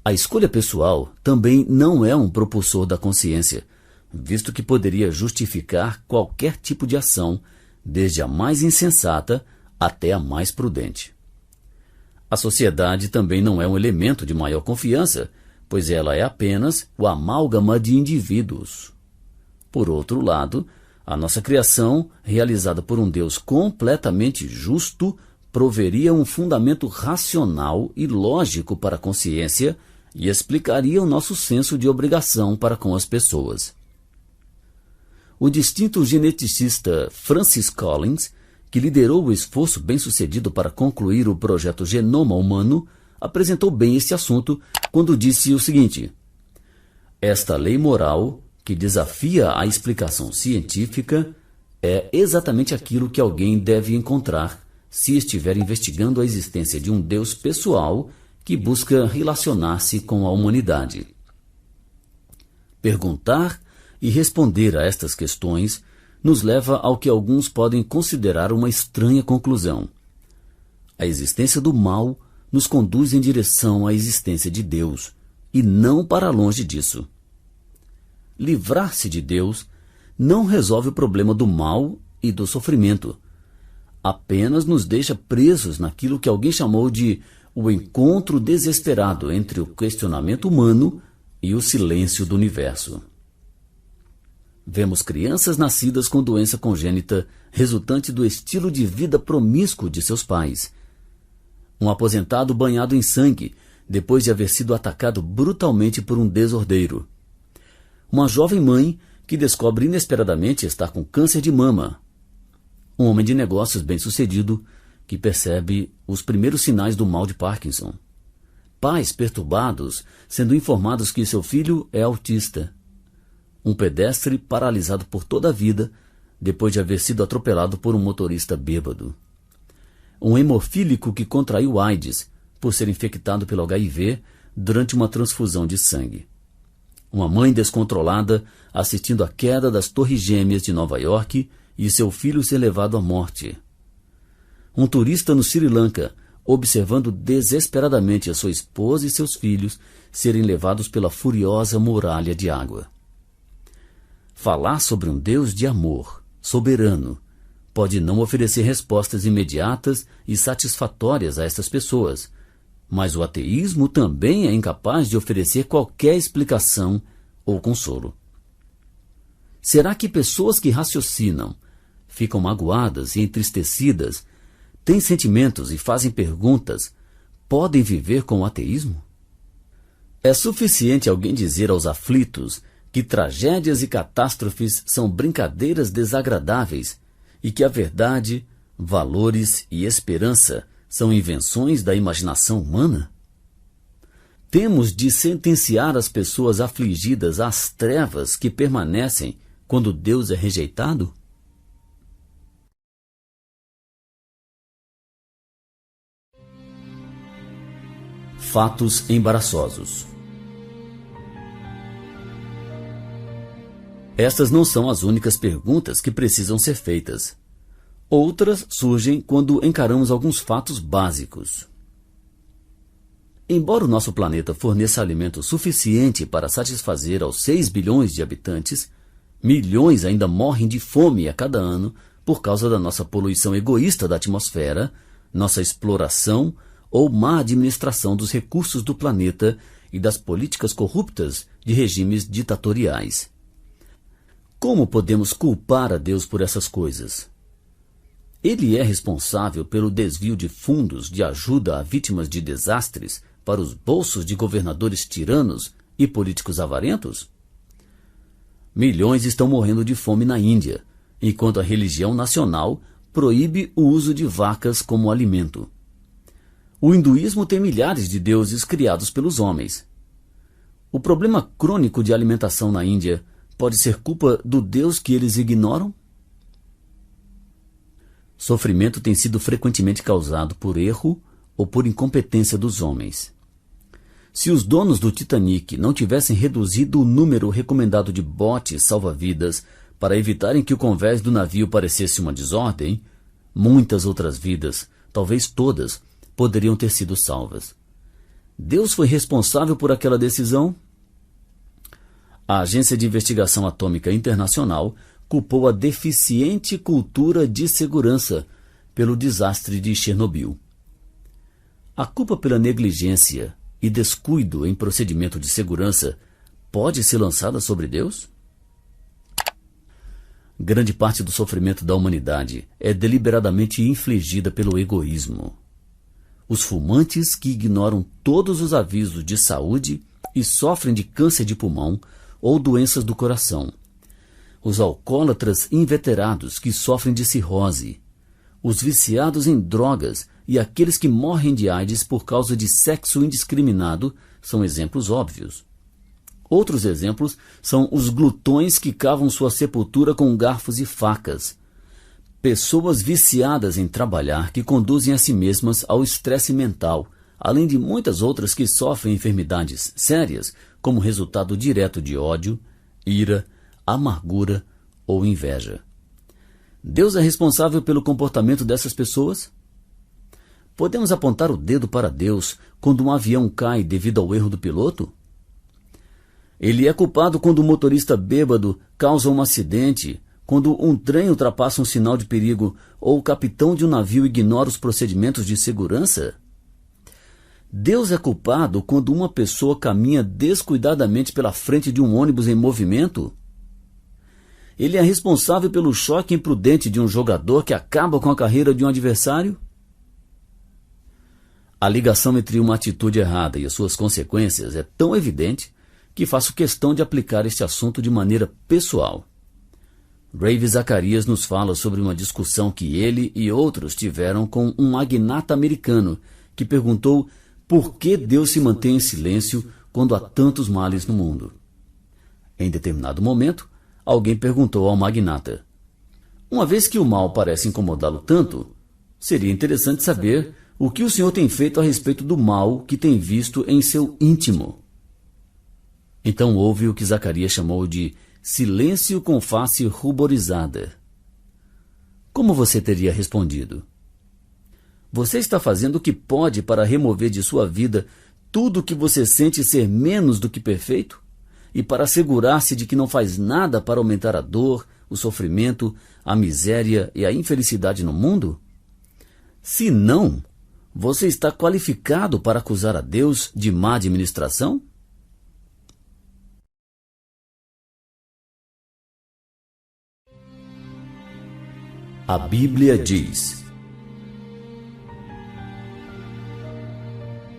A escolha pessoal também não é um propulsor da consciência, visto que poderia justificar qualquer tipo de ação, desde a mais insensata até a mais prudente. A sociedade também não é um elemento de maior confiança, pois ela é apenas o amálgama de indivíduos. Por outro lado, a nossa criação, realizada por um Deus completamente justo, proveria um fundamento racional e lógico para a consciência e explicaria o nosso senso de obrigação para com as pessoas. O distinto geneticista Francis Collins, que liderou o esforço bem-sucedido para concluir o projeto Genoma Humano, apresentou bem este assunto quando disse o seguinte: esta lei moral, que desafia a explicação científica, é exatamente aquilo que alguém deve encontrar se estiver investigando a existência de um Deus pessoal que busca relacionar-se com a humanidade. Perguntar e responder a estas questões nos leva ao que alguns podem considerar uma estranha conclusão. A existência do mal nos conduz em direção à existência de Deus, e não para longe disso. Livrar-se de Deus não resolve o problema do mal e do sofrimento. Apenas nos deixa presos naquilo que alguém chamou de o encontro desesperado entre o questionamento humano e o silêncio do universo. Vemos crianças nascidas com doença congênita resultante do estilo de vida promíscuo de seus pais. Um aposentado banhado em sangue depois de haver sido atacado brutalmente por um desordeiro. Uma jovem mãe que descobre inesperadamente estar com câncer de mama. Um homem de negócios bem-sucedido que percebe os primeiros sinais do mal de Parkinson. Pais perturbados sendo informados que seu filho é autista. Um pedestre paralisado por toda a vida depois de haver sido atropelado por um motorista bêbado. Um hemofílico que contraiu AIDS por ser infectado pelo HIV durante uma transfusão de sangue. Uma mãe descontrolada assistindo à queda das Torres Gêmeas de Nova York e seu filho ser levado à morte. Um turista no Sri Lanka observando desesperadamente a sua esposa e seus filhos serem levados pela furiosa muralha de água. Falar sobre um Deus de amor, soberano, pode não oferecer respostas imediatas e satisfatórias a estas pessoas, mas o ateísmo também é incapaz de oferecer qualquer explicação ou consolo. Será que pessoas que raciocinam, ficam magoadas e entristecidas, têm sentimentos e fazem perguntas, podem viver com o ateísmo? É suficiente alguém dizer aos aflitos que tragédias e catástrofes são brincadeiras desagradáveis e que a verdade, valores e esperança são invenções da imaginação humana? Temos de sentenciar as pessoas afligidas às trevas que permanecem quando Deus é rejeitado? Fatos embaraçosos. Estas não são as únicas perguntas que precisam ser feitas. Outras surgem quando encaramos alguns fatos básicos. Embora o nosso planeta forneça alimento suficiente para satisfazer aos 6 bilhões de habitantes, milhões ainda morrem de fome a cada ano por causa da nossa poluição egoísta da atmosfera, nossa exploração ou má administração dos recursos do planeta e das políticas corruptas de regimes ditatoriais. Como podemos culpar a Deus por essas coisas? Ele é responsável pelo desvio de fundos de ajuda a vítimas de desastres para os bolsos de governadores tiranos e políticos avarentos? Milhões estão morrendo de fome na Índia, enquanto a religião nacional proíbe o uso de vacas como alimento. O hinduísmo tem milhares de deuses criados pelos homens. O problema crônico de alimentação na Índia pode ser culpa do Deus que eles ignoram? Sofrimento tem sido frequentemente causado por erro ou por incompetência dos homens. Se os donos do Titanic não tivessem reduzido o número recomendado de botes salva-vidas para evitarem que o convés do navio parecesse uma desordem, muitas outras vidas, talvez todas, poderiam ter sido salvas. Deus foi responsável por aquela decisão? A Agência de Investigação Atômica Internacional culpou a deficiente cultura de segurança pelo desastre de Chernobyl. A culpa pela negligência e descuido em procedimento de segurança pode ser lançada sobre Deus? Grande parte do sofrimento da humanidade é deliberadamente infligida pelo egoísmo. Os fumantes que ignoram todos os avisos de saúde e sofrem de câncer de pulmão ou doenças do coração. Os alcoólatras inveterados que sofrem de cirrose. Os viciados em drogas e aqueles que morrem de AIDS por causa de sexo indiscriminado são exemplos óbvios. Outros exemplos são os glutões que cavam sua sepultura com garfos e facas. Pessoas viciadas em trabalhar que conduzem a si mesmas ao estresse mental, além de muitas outras que sofrem enfermidades sérias como resultado direto de ódio, ira, amargura ou inveja. Deus é responsável pelo comportamento dessas pessoas? Podemos apontar o dedo para Deus quando um avião cai devido ao erro do piloto? Ele é culpado quando o motorista bêbado causa um acidente, quando um trem ultrapassa um sinal de perigo ou o capitão de um navio ignora os procedimentos de segurança? Deus é culpado quando uma pessoa caminha descuidadamente pela frente de um ônibus em movimento? Ele é responsável pelo choque imprudente de um jogador que acaba com a carreira de um adversário? A ligação entre uma atitude errada e as suas consequências é tão evidente que faço questão de aplicar este assunto de maneira pessoal. Ravi Zacharias nos fala sobre uma discussão que ele e outros tiveram com um magnata americano que perguntou por que Deus se mantém em silêncio quando há tantos males no mundo. Em determinado momento, alguém perguntou ao magnata: uma vez que o mal parece incomodá-lo tanto, seria interessante saber o que o senhor tem feito a respeito do mal que tem visto em seu íntimo. Então houve o que Zacarias chamou de silêncio com face ruborizada. Como você teria respondido? Você está fazendo o que pode para remover de sua vida tudo o que você sente ser menos do que perfeito? E para assegurar-se de que não faz nada para aumentar a dor, o sofrimento, a miséria e a infelicidade no mundo? Se não, você está qualificado para acusar a Deus de má administração? A Bíblia diz.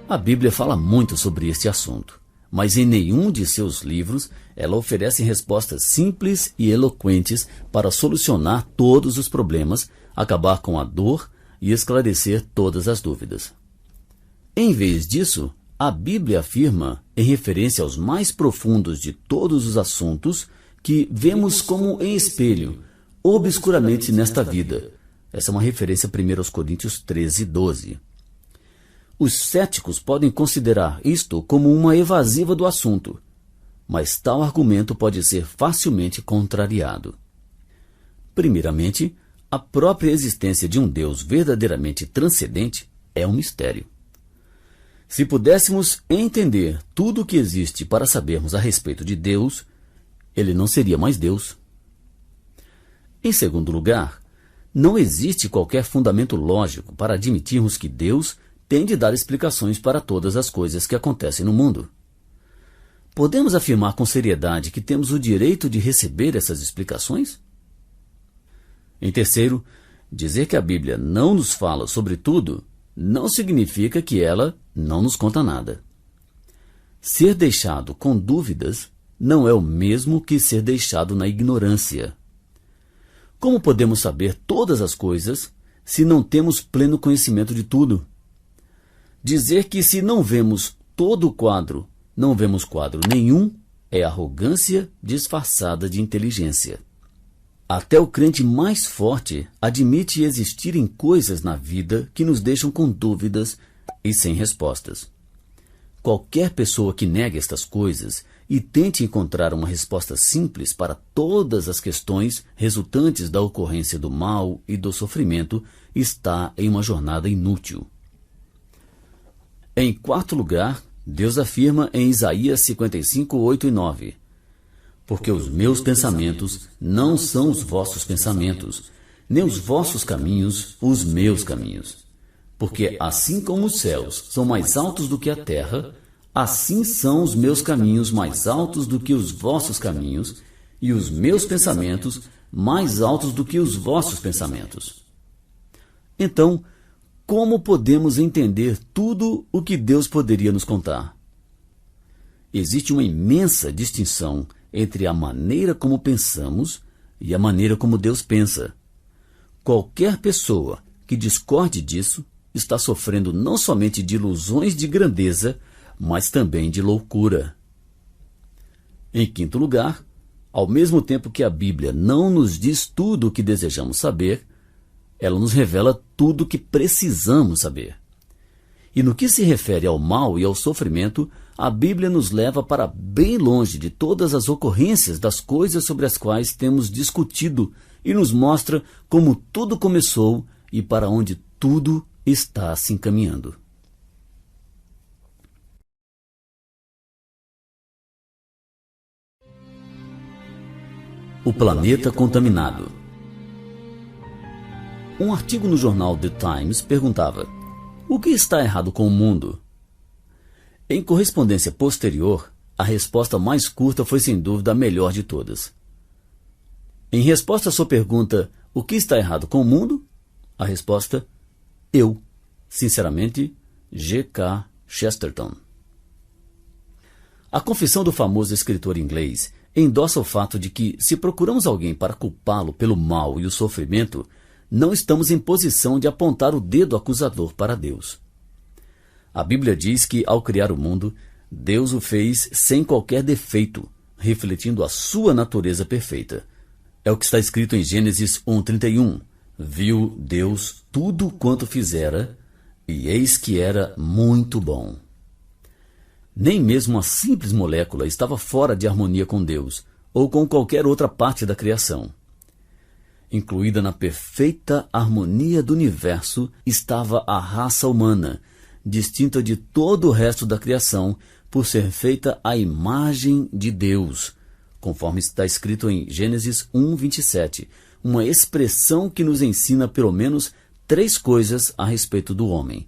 A Bíblia fala muito sobre este assunto, mas em nenhum de seus livros ela oferece respostas simples e eloquentes para solucionar todos os problemas, acabar com a dor e esclarecer todas as dúvidas. Em vez disso, a Bíblia afirma, em referência aos mais profundos de todos os assuntos, que vemos como em espelho, obscuramente nesta vida. Essa é uma referência a 1 Coríntios 13:12. Os céticos podem considerar isto como uma evasiva do assunto, mas tal argumento pode ser facilmente contrariado. Primeiramente, A própria existência de um Deus verdadeiramente transcendente é um mistério. Se pudéssemos entender tudo o que existe para sabermos a respeito de Deus, ele não seria mais Deus. Em segundo lugar, não existe qualquer fundamento lógico para admitirmos que Deus tem de dar explicações para todas as coisas que acontecem no mundo. Podemos afirmar com seriedade que temos o direito de receber essas explicações? Em terceiro, dizer que a Bíblia não nos fala sobre tudo não significa que ela não nos conta nada. Ser deixado com dúvidas não é o mesmo que ser deixado na ignorância. Como podemos saber todas as coisas se não temos pleno conhecimento de tudo? Dizer que se não vemos todo o quadro, não vemos quadro nenhum, é arrogância disfarçada de inteligência. Até o crente mais forte admite existirem coisas na vida que nos deixam com dúvidas e sem respostas. Qualquer pessoa que negue estas coisas e tente encontrar uma resposta simples para todas as questões resultantes da ocorrência do mal e do sofrimento está em uma jornada inútil. Em quarto lugar, Deus afirma em Isaías 55, 8 e 9: Porque os meus pensamentos não são os vossos pensamentos, nem os vossos caminhos os meus caminhos. Porque assim como os céus são mais altos do que a terra, assim são os meus caminhos mais altos do que os vossos caminhos, e os meus pensamentos mais altos do que os vossos pensamentos. Então, como podemos entender tudo o que Deus poderia nos contar? Existe uma imensa distinção entre a maneira como pensamos e a maneira como Deus pensa. Qualquer pessoa que discorde disso está sofrendo não somente de ilusões de grandeza, mas também de loucura. Em quinto lugar, ao mesmo tempo que a Bíblia não nos diz tudo o que desejamos saber, ela nos revela tudo o que precisamos saber. E no que se refere ao mal e ao sofrimento, a Bíblia nos leva para bem longe de todas as ocorrências das coisas sobre as quais temos discutido e nos mostra como tudo começou e para onde tudo está se encaminhando. O planeta contaminado. Um artigo no jornal The Times perguntava: o que está errado com o mundo? Em correspondência posterior, a resposta mais curta foi sem dúvida a melhor de todas. Em resposta à sua pergunta, o que está errado com o mundo? A resposta: eu. Sinceramente, G.K. Chesterton. A confissão do famoso escritor inglês endossa o fato de que, se procuramos alguém para culpá-lo pelo mal e o sofrimento, não estamos em posição de apontar o dedo acusador para Deus. A Bíblia diz que, ao criar o mundo, Deus o fez sem qualquer defeito, refletindo a sua natureza perfeita. É o que está escrito em Gênesis 1:31. Viu Deus tudo quanto fizera, e eis que era muito bom. Nem mesmo uma simples molécula estava fora de harmonia com Deus, ou com qualquer outra parte da criação. Incluída na perfeita harmonia do universo estava a raça humana, distinta de todo o resto da criação, por ser feita à imagem de Deus, conforme está escrito em Gênesis 1:27, uma expressão que nos ensina pelo menos 3 coisas a respeito do homem.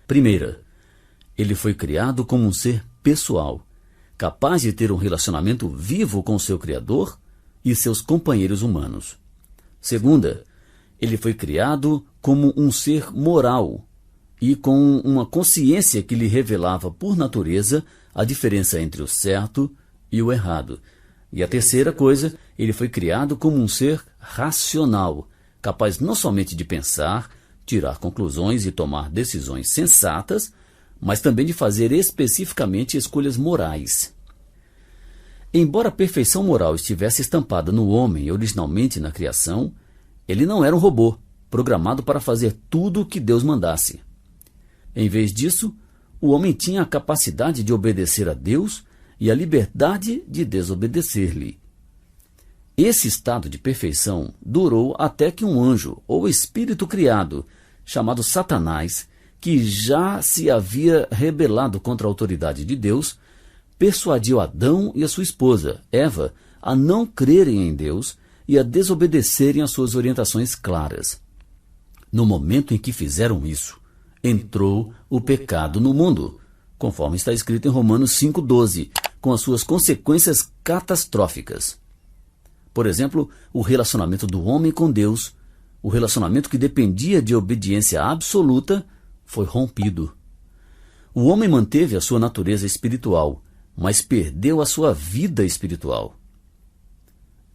Primeira, ele foi criado como um ser pessoal, capaz de ter um relacionamento vivo com seu Criador e seus companheiros humanos. Segunda, ele foi criado como um ser moral e com uma consciência que lhe revelava por natureza a diferença entre o certo e o errado. E a terceira coisa, ele foi criado como um ser racional, capaz não somente de pensar, tirar conclusões e tomar decisões sensatas, mas também de fazer especificamente escolhas morais. Embora a perfeição moral estivesse estampada no homem originalmente na criação, ele não era um robô, programado para fazer tudo o que Deus mandasse. Em vez disso, o homem tinha a capacidade de obedecer a Deus e a liberdade de desobedecer-lhe. Esse estado de perfeição durou até que um anjo, ou espírito criado, chamado Satanás, que já se havia rebelado contra a autoridade de Deus, persuadiu Adão e a sua esposa, Eva, a não crerem em Deus e a desobedecerem às suas orientações claras. No momento em que fizeram isso, entrou o pecado no mundo, conforme está escrito em Romanos 5,12, com as suas consequências catastróficas. Por exemplo, o relacionamento do homem com Deus, o relacionamento que dependia de obediência absoluta, foi rompido. O homem manteve a sua natureza espiritual, mas perdeu a sua vida espiritual.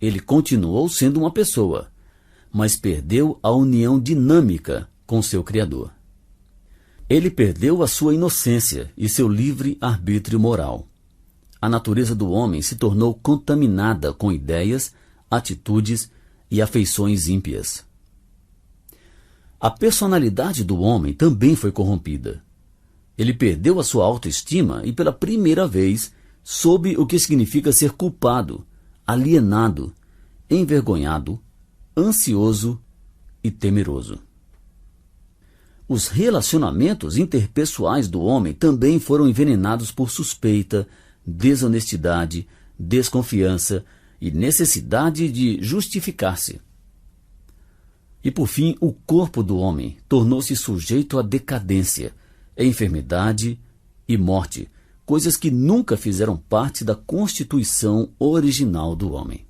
Ele continuou sendo uma pessoa, mas perdeu a união dinâmica com seu Criador. Ele perdeu a sua inocência e seu livre arbítrio moral. A natureza do homem se tornou contaminada com ideias, atitudes e afeições ímpias. A personalidade do homem também foi corrompida. Ele perdeu a sua autoestima e, pela primeira vez, soube o que significa ser culpado, alienado, envergonhado, ansioso e temeroso. Os relacionamentos interpessoais do homem também foram envenenados por suspeita, desonestidade, desconfiança e necessidade de justificar-se. E por fim, o corpo do homem tornou-se sujeito à decadência, enfermidade e morte, coisas que nunca fizeram parte da constituição original do homem.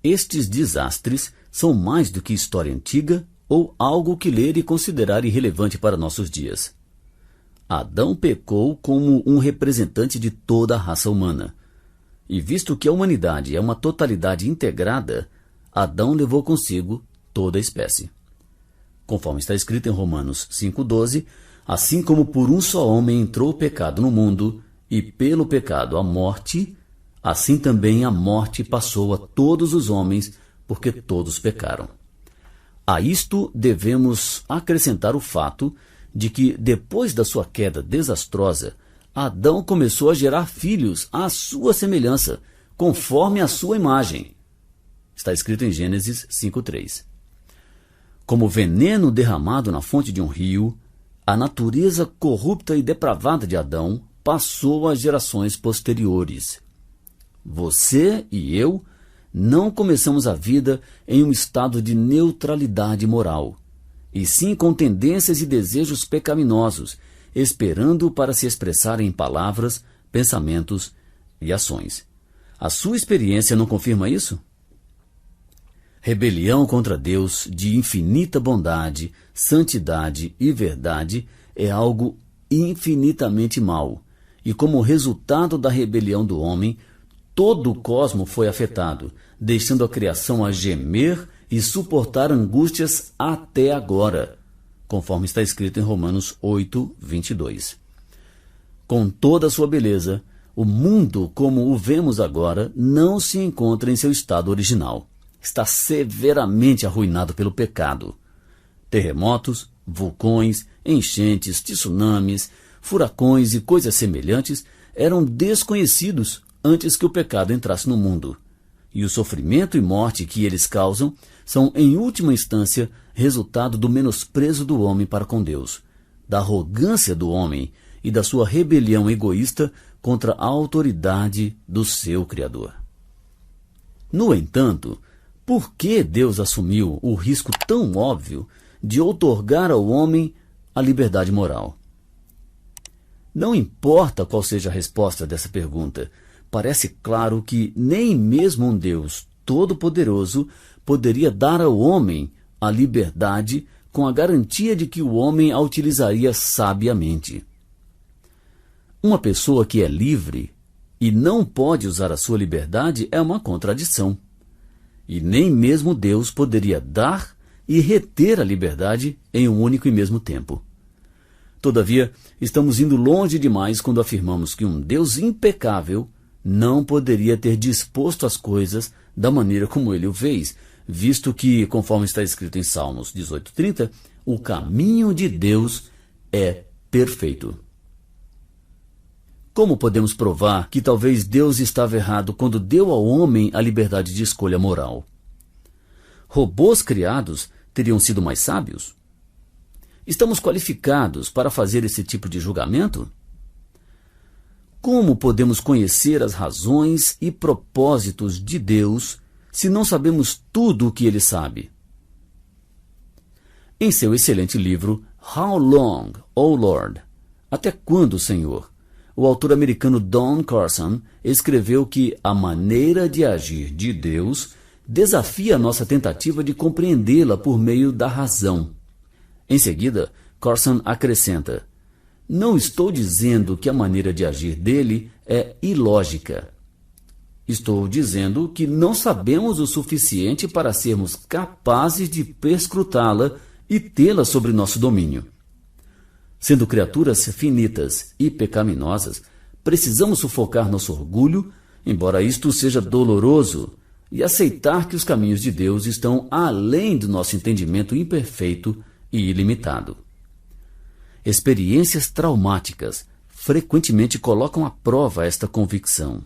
Estes desastres são mais do que história antiga ou algo que ler e considerar irrelevante para nossos dias. Adão pecou como um representante de toda a raça humana. E visto que a humanidade é uma totalidade integrada, Adão levou consigo toda a espécie. Conforme está escrito em Romanos 5,12, assim como por um só homem entrou o pecado no mundo, e pelo pecado a morte, assim também a morte passou a todos os homens, porque todos pecaram. A isto devemos acrescentar o fato de que, depois da sua queda desastrosa, Adão começou a gerar filhos à sua semelhança, conforme a sua imagem. Está escrito em Gênesis 5,3. Como veneno derramado na fonte de um rio, a natureza corrupta e depravada de Adão passou às gerações posteriores. Você e eu não começamos a vida em um estado de neutralidade moral, e sim com tendências e desejos pecaminosos, esperando para se expressar em palavras, pensamentos e ações. A sua experiência não confirma isso? Rebelião contra Deus de infinita bondade, santidade e verdade é algo infinitamente mau, e como resultado da rebelião do homem, todo o cosmo foi afetado, deixando a criação a gemer e suportar angústias até agora, conforme está escrito em Romanos 8:22. Com toda a sua beleza, o mundo como o vemos agora não se encontra em seu estado original. Está severamente arruinado pelo pecado. Terremotos, vulcões, enchentes, tsunamis, furacões e coisas semelhantes eram desconhecidos antes que o pecado entrasse no mundo. E o sofrimento e morte que eles causam são, em última instância, resultado do menosprezo do homem para com Deus, da arrogância do homem e da sua rebelião egoísta contra a autoridade do seu Criador. No entanto, por que Deus assumiu o risco tão óbvio de outorgar ao homem a liberdade moral? Não importa qual seja a resposta dessa pergunta, parece claro que nem mesmo um Deus todo-poderoso poderia dar ao homem a liberdade com a garantia de que o homem a utilizaria sabiamente. Uma pessoa que é livre e não pode usar a sua liberdade é uma contradição. E nem mesmo Deus poderia dar e reter a liberdade em um único e mesmo tempo. Todavia, estamos indo longe demais quando afirmamos que um Deus impecável não poderia ter disposto as coisas da maneira como ele o fez, visto que, conforme está escrito em Salmos 18:30, o caminho de Deus é perfeito. Como podemos provar que talvez Deus estava errado quando deu ao homem a liberdade de escolha moral? Robôs criados teriam sido mais sábios? Estamos qualificados para fazer esse tipo de julgamento? Como podemos conhecer as razões e propósitos de Deus se não sabemos tudo o que Ele sabe? Em seu excelente livro How Long, O Lord? Até quando, Senhor? O autor americano Don Carson escreveu que a maneira de agir de Deus desafia a nossa tentativa de compreendê-la por meio da razão. Em seguida, Carson acrescenta: não estou dizendo que a maneira de agir dele é ilógica. Estou dizendo que não sabemos o suficiente para sermos capazes de perscrutá-la e tê-la sob nosso domínio. Sendo criaturas finitas e pecaminosas, precisamos sufocar nosso orgulho, embora isto seja doloroso, e aceitar que os caminhos de Deus estão além do nosso entendimento imperfeito e ilimitado. Experiências traumáticas frequentemente colocam à prova esta convicção.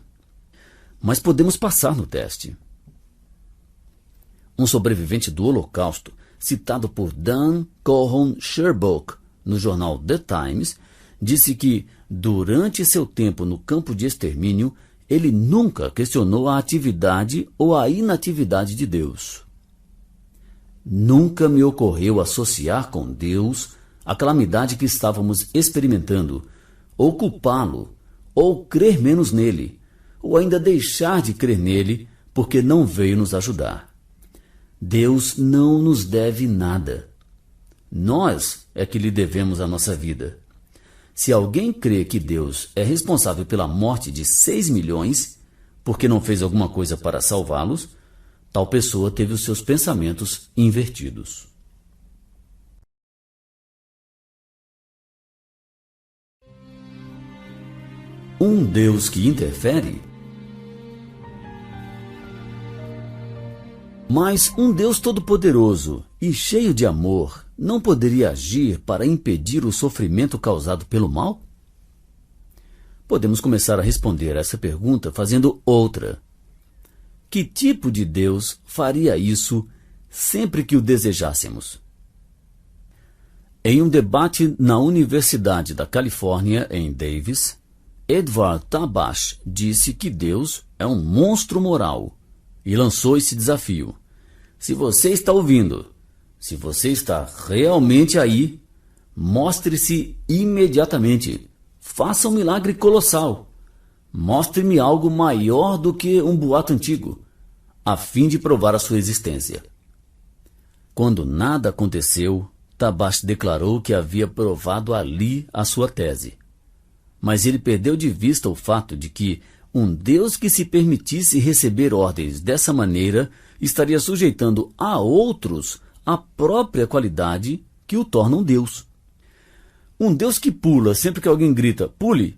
Mas podemos passar no teste. Um sobrevivente do Holocausto, citado por Dan Cohon Sherbrooke no jornal The Times, disse que, durante seu tempo no campo de extermínio, ele nunca questionou a atividade ou a inatividade de Deus. Nunca me ocorreu associar com Deus a calamidade que estávamos experimentando, ou culpá-lo, ou crer menos nele, ou ainda deixar de crer nele porque não veio nos ajudar. Deus não nos deve nada. Nós é que lhe devemos a nossa vida. Se alguém crê que Deus é responsável pela morte de 6 milhões, porque não fez alguma coisa para salvá-los, tal pessoa teve os seus pensamentos invertidos. Um Deus que interfere? Mas um Deus todo-poderoso e cheio de amor não poderia agir para impedir o sofrimento causado pelo mal? Podemos começar a responder essa pergunta fazendo outra. Que tipo de Deus faria isso sempre que o desejássemos? Em um debate na Universidade da Califórnia, em Davis, Edward Tabash disse que Deus é um monstro moral e lançou esse desafio. Se você está ouvindo, se você está realmente aí, mostre-se imediatamente. Faça um milagre colossal. Mostre-me algo maior do que um boato antigo, a fim de provar a sua existência. Quando nada aconteceu, Tabash declarou que havia provado ali a sua tese. Mas ele perdeu de vista o fato de que um Deus que se permitisse receber ordens dessa maneira estaria sujeitando a outros a própria qualidade que o torna um Deus. Um Deus que pula sempre que alguém grita, pule,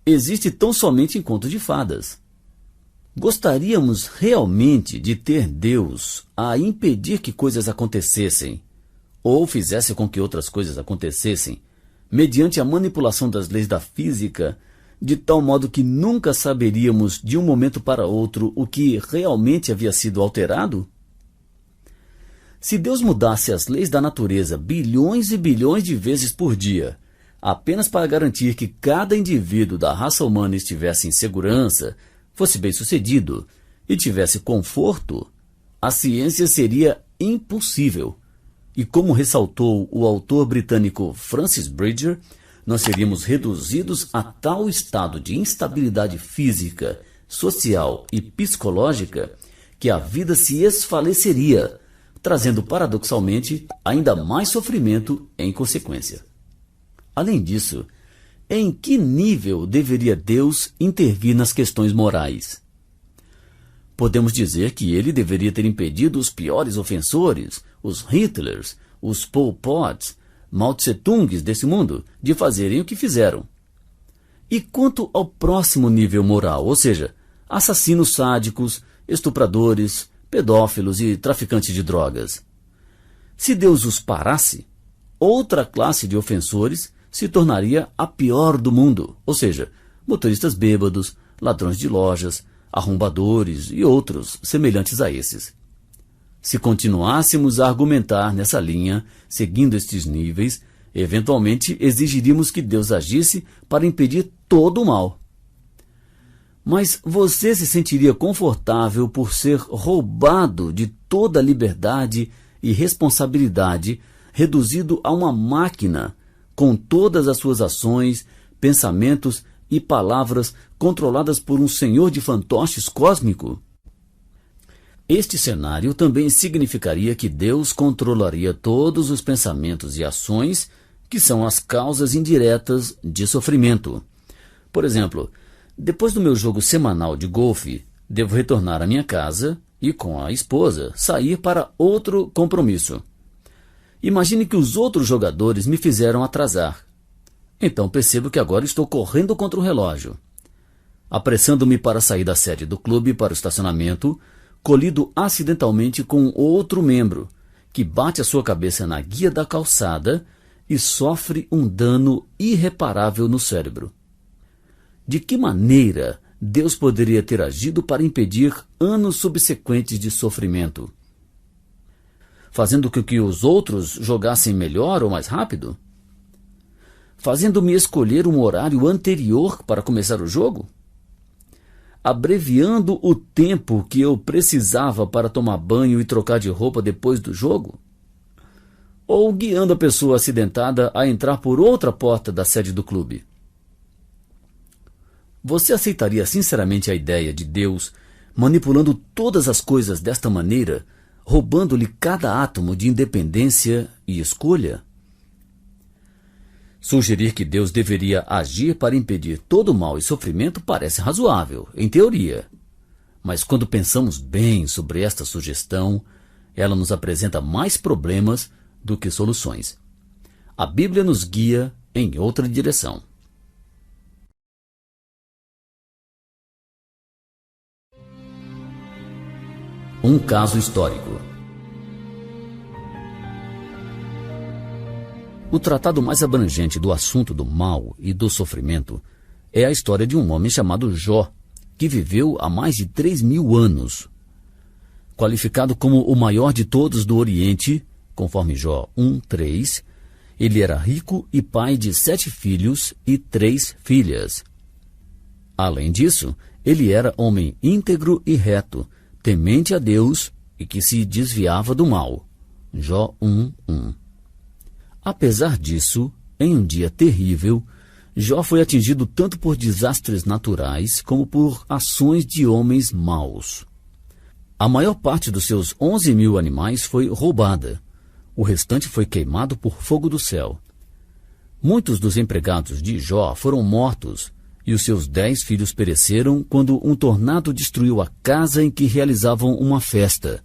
existe tão somente em contos de fadas. Gostaríamos realmente de ter Deus a impedir que coisas acontecessem, ou fizesse com que outras coisas acontecessem, mediante a manipulação das leis da física, de tal modo que nunca saberíamos de um momento para outro o que realmente havia sido alterado? Se Deus mudasse as leis da natureza bilhões e bilhões de vezes por dia, apenas para garantir que cada indivíduo da raça humana estivesse em segurança, fosse bem-sucedido e tivesse conforto, a ciência seria impossível. E como ressaltou o autor britânico Francis Bridger, nós seríamos reduzidos a tal estado de instabilidade física, social e psicológica que a vida se esfaleceria, trazendo paradoxalmente ainda mais sofrimento em consequência. Além disso, em que nível deveria Deus intervir nas questões morais? Podemos dizer que ele deveria ter impedido os piores ofensores, os Hitlers, os Pol Pots, Mao Tse-tungs desse mundo, de fazerem o que fizeram. E quanto ao próximo nível moral, ou seja, assassinos sádicos, estupradores, pedófilos e traficantes de drogas? Se Deus os parasse, outra classe de ofensores se tornaria a pior do mundo, ou seja, motoristas bêbados, ladrões de lojas, arrombadores e outros semelhantes a esses. Se continuássemos a argumentar nessa linha, seguindo estes níveis, eventualmente exigiríamos que Deus agisse para impedir todo o mal. Mas você se sentiria confortável por ser roubado de toda a liberdade e responsabilidade, reduzido a uma máquina, com todas as suas ações, pensamentos e palavras controladas por um senhor de fantoches cósmico? Este cenário também significaria que Deus controlaria todos os pensamentos e ações que são as causas indiretas de sofrimento. Por exemplo, depois do meu jogo semanal de golfe, devo retornar à minha casa e, com a esposa, sair para outro compromisso. Imagine que os outros jogadores me fizeram atrasar. Então percebo que agora estou correndo contra o relógio. Apressando-me para sair da sede do clube para o estacionamento, colido acidentalmente com outro membro, que bate a sua cabeça na guia da calçada e sofre um dano irreparável no cérebro. De que maneira Deus poderia ter agido para impedir anos subsequentes de sofrimento? Fazendo com que os outros jogassem melhor ou mais rápido? Fazendo-me escolher um horário anterior para começar o jogo? Abreviando o tempo que eu precisava para tomar banho e trocar de roupa depois do jogo? Ou guiando a pessoa acidentada a entrar por outra porta da sede do clube? Você aceitaria sinceramente a ideia de Deus manipulando todas as coisas desta maneira, roubando-lhe cada átomo de independência e escolha? Sugerir que Deus deveria agir para impedir todo o mal e sofrimento parece razoável, em teoria. Mas quando pensamos bem sobre esta sugestão, ela nos apresenta mais problemas do que soluções. A Bíblia nos guia em outra direção. Um caso histórico. O tratado mais abrangente do assunto do mal e do sofrimento é a história de um homem chamado Jó, que viveu há mais de 3.000 anos. Qualificado como o maior de todos do Oriente, conforme Jó 1:3, ele era rico e pai de 7 filhos e 3 filhas. Além disso, ele era homem íntegro e reto, temente a Deus e que se desviava do mal. Jó 1:1. Apesar disso, em um dia terrível, Jó foi atingido tanto por desastres naturais como por ações de homens maus. A maior parte dos seus 11.000 animais foi roubada. O restante foi queimado por fogo do céu. Muitos dos empregados de Jó foram mortos, e os seus 10 filhos pereceram quando um tornado destruiu a casa em que realizavam uma festa.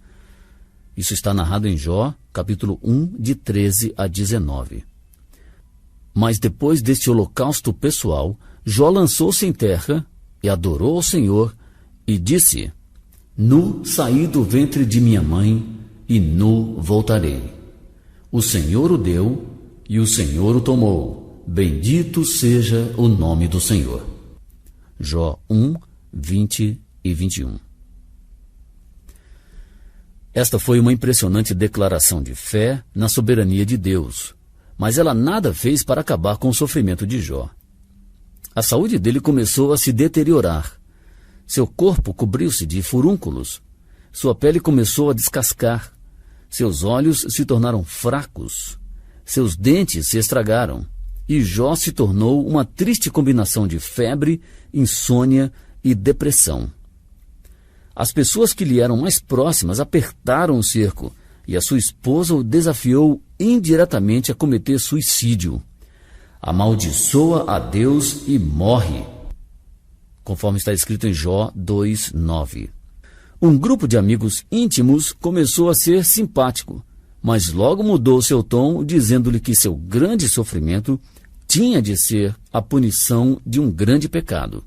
Isso está narrado em Jó, capítulo 1, de 13 a 19. Mas depois deste holocausto pessoal, Jó lançou-se em terra e adorou ao Senhor e disse: Nu saí do ventre de minha mãe e nu voltarei. O Senhor o deu e o Senhor o tomou. Bendito seja o nome do Senhor. Jó 1, 20 e 21. Esta foi uma impressionante declaração de fé na soberania de Deus, mas ela nada fez para acabar com o sofrimento de Jó. A saúde dele começou a se deteriorar. Seu corpo cobriu-se de furúnculos. Sua pele começou a descascar. Seus olhos se tornaram fracos. Seus dentes se estragaram. E Jó se tornou uma triste combinação de febre, insônia e depressão. As pessoas que lhe eram mais próximas apertaram o cerco e a sua esposa o desafiou indiretamente a cometer suicídio. Amaldiçoa a Deus e morre, conforme está escrito em Jó 2:9. Um grupo de amigos íntimos começou a ser simpático, mas logo mudou seu tom, dizendo-lhe que seu grande sofrimento tinha de ser a punição de um grande pecado.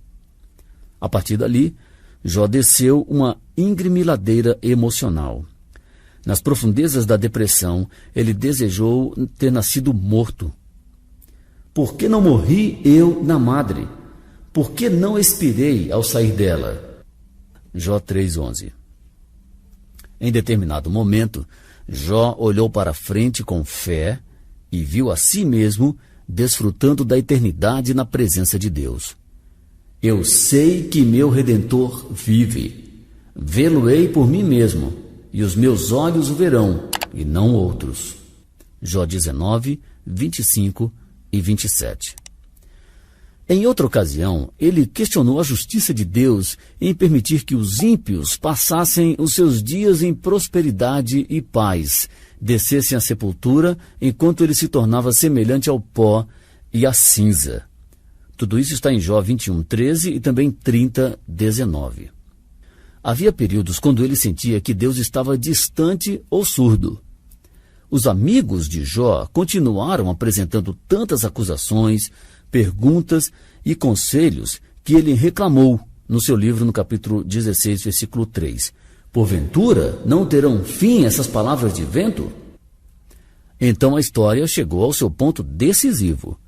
A partir dali, Jó desceu uma íngreme ladeira emocional. Nas profundezas da depressão, ele desejou ter nascido morto. Por que não morri eu na madre? Por que não expirei ao sair dela? Jó 3:11. Em determinado momento, Jó olhou para frente com fé e viu a si mesmo desfrutando da eternidade na presença de Deus. Eu sei que meu Redentor vive. Vê-lo-ei por mim mesmo, e os meus olhos o verão, e não outros. Jó 19, 25 e 27. Em outra ocasião, ele questionou a justiça de Deus em permitir que os ímpios passassem os seus dias em prosperidade e paz, descessem à sepultura, enquanto ele se tornava semelhante ao pó e à cinza. Tudo isso está em Jó 21:13 e também 30:19. Havia períodos quando ele sentia que Deus estava distante ou surdo. Os amigos de Jó continuaram apresentando tantas acusações, perguntas e conselhos que ele reclamou no seu livro no capítulo 16, versículo 3. Porventura, não terão fim essas palavras de vento? Então a história chegou ao seu ponto decisivo.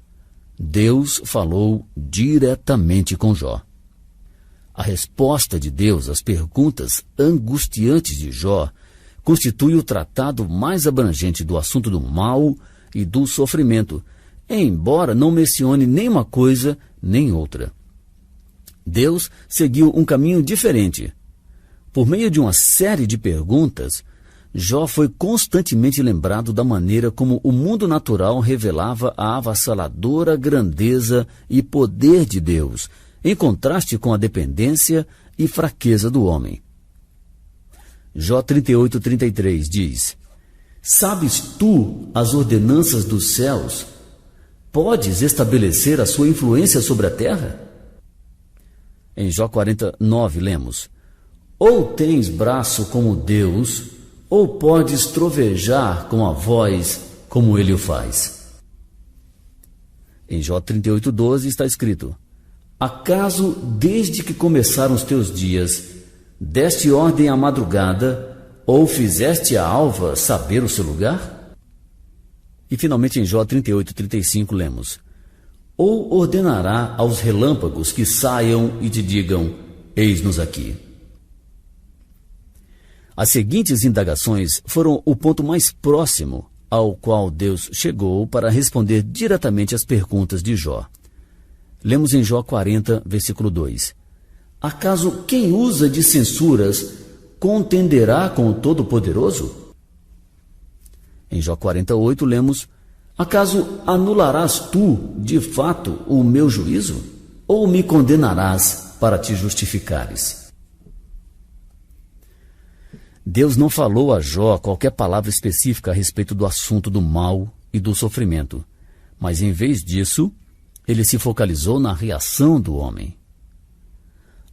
Deus falou diretamente com Jó. A resposta de Deus às perguntas angustiantes de Jó constitui o tratado mais abrangente do assunto do mal e do sofrimento, embora não mencione nem uma coisa nem outra. Deus seguiu um caminho diferente. Por meio de uma série de perguntas, Jó foi constantemente lembrado da maneira como o mundo natural revelava a avassaladora grandeza e poder de Deus, em contraste com a dependência e fraqueza do homem. Jó 38:33 diz: Sabes tu as ordenanças dos céus? Podes estabelecer a sua influência sobre a terra? Em Jó 40:9 lemos: Ou tens braço como Deus, ou podes trovejar com a voz como ele o faz. Em Jó 38:12 está escrito: Acaso, desde que começaram os teus dias, deste ordem à madrugada, ou fizeste a alva saber o seu lugar? E finalmente em Jó 38:35 lemos: Ou ordenará aos relâmpagos que saiam e te digam, eis-nos aqui. As seguintes indagações foram o ponto mais próximo ao qual Deus chegou para responder diretamente às perguntas de Jó. Lemos em Jó 40, versículo 2. Acaso quem usa de censuras contenderá com o Todo-Poderoso? Em Jó 48 lemos: Acaso anularás tu, de fato, o meu juízo? Ou me condenarás para te justificares? Deus não falou a Jó qualquer palavra específica a respeito do assunto do mal e do sofrimento, mas em vez disso, ele se focalizou na reação do homem.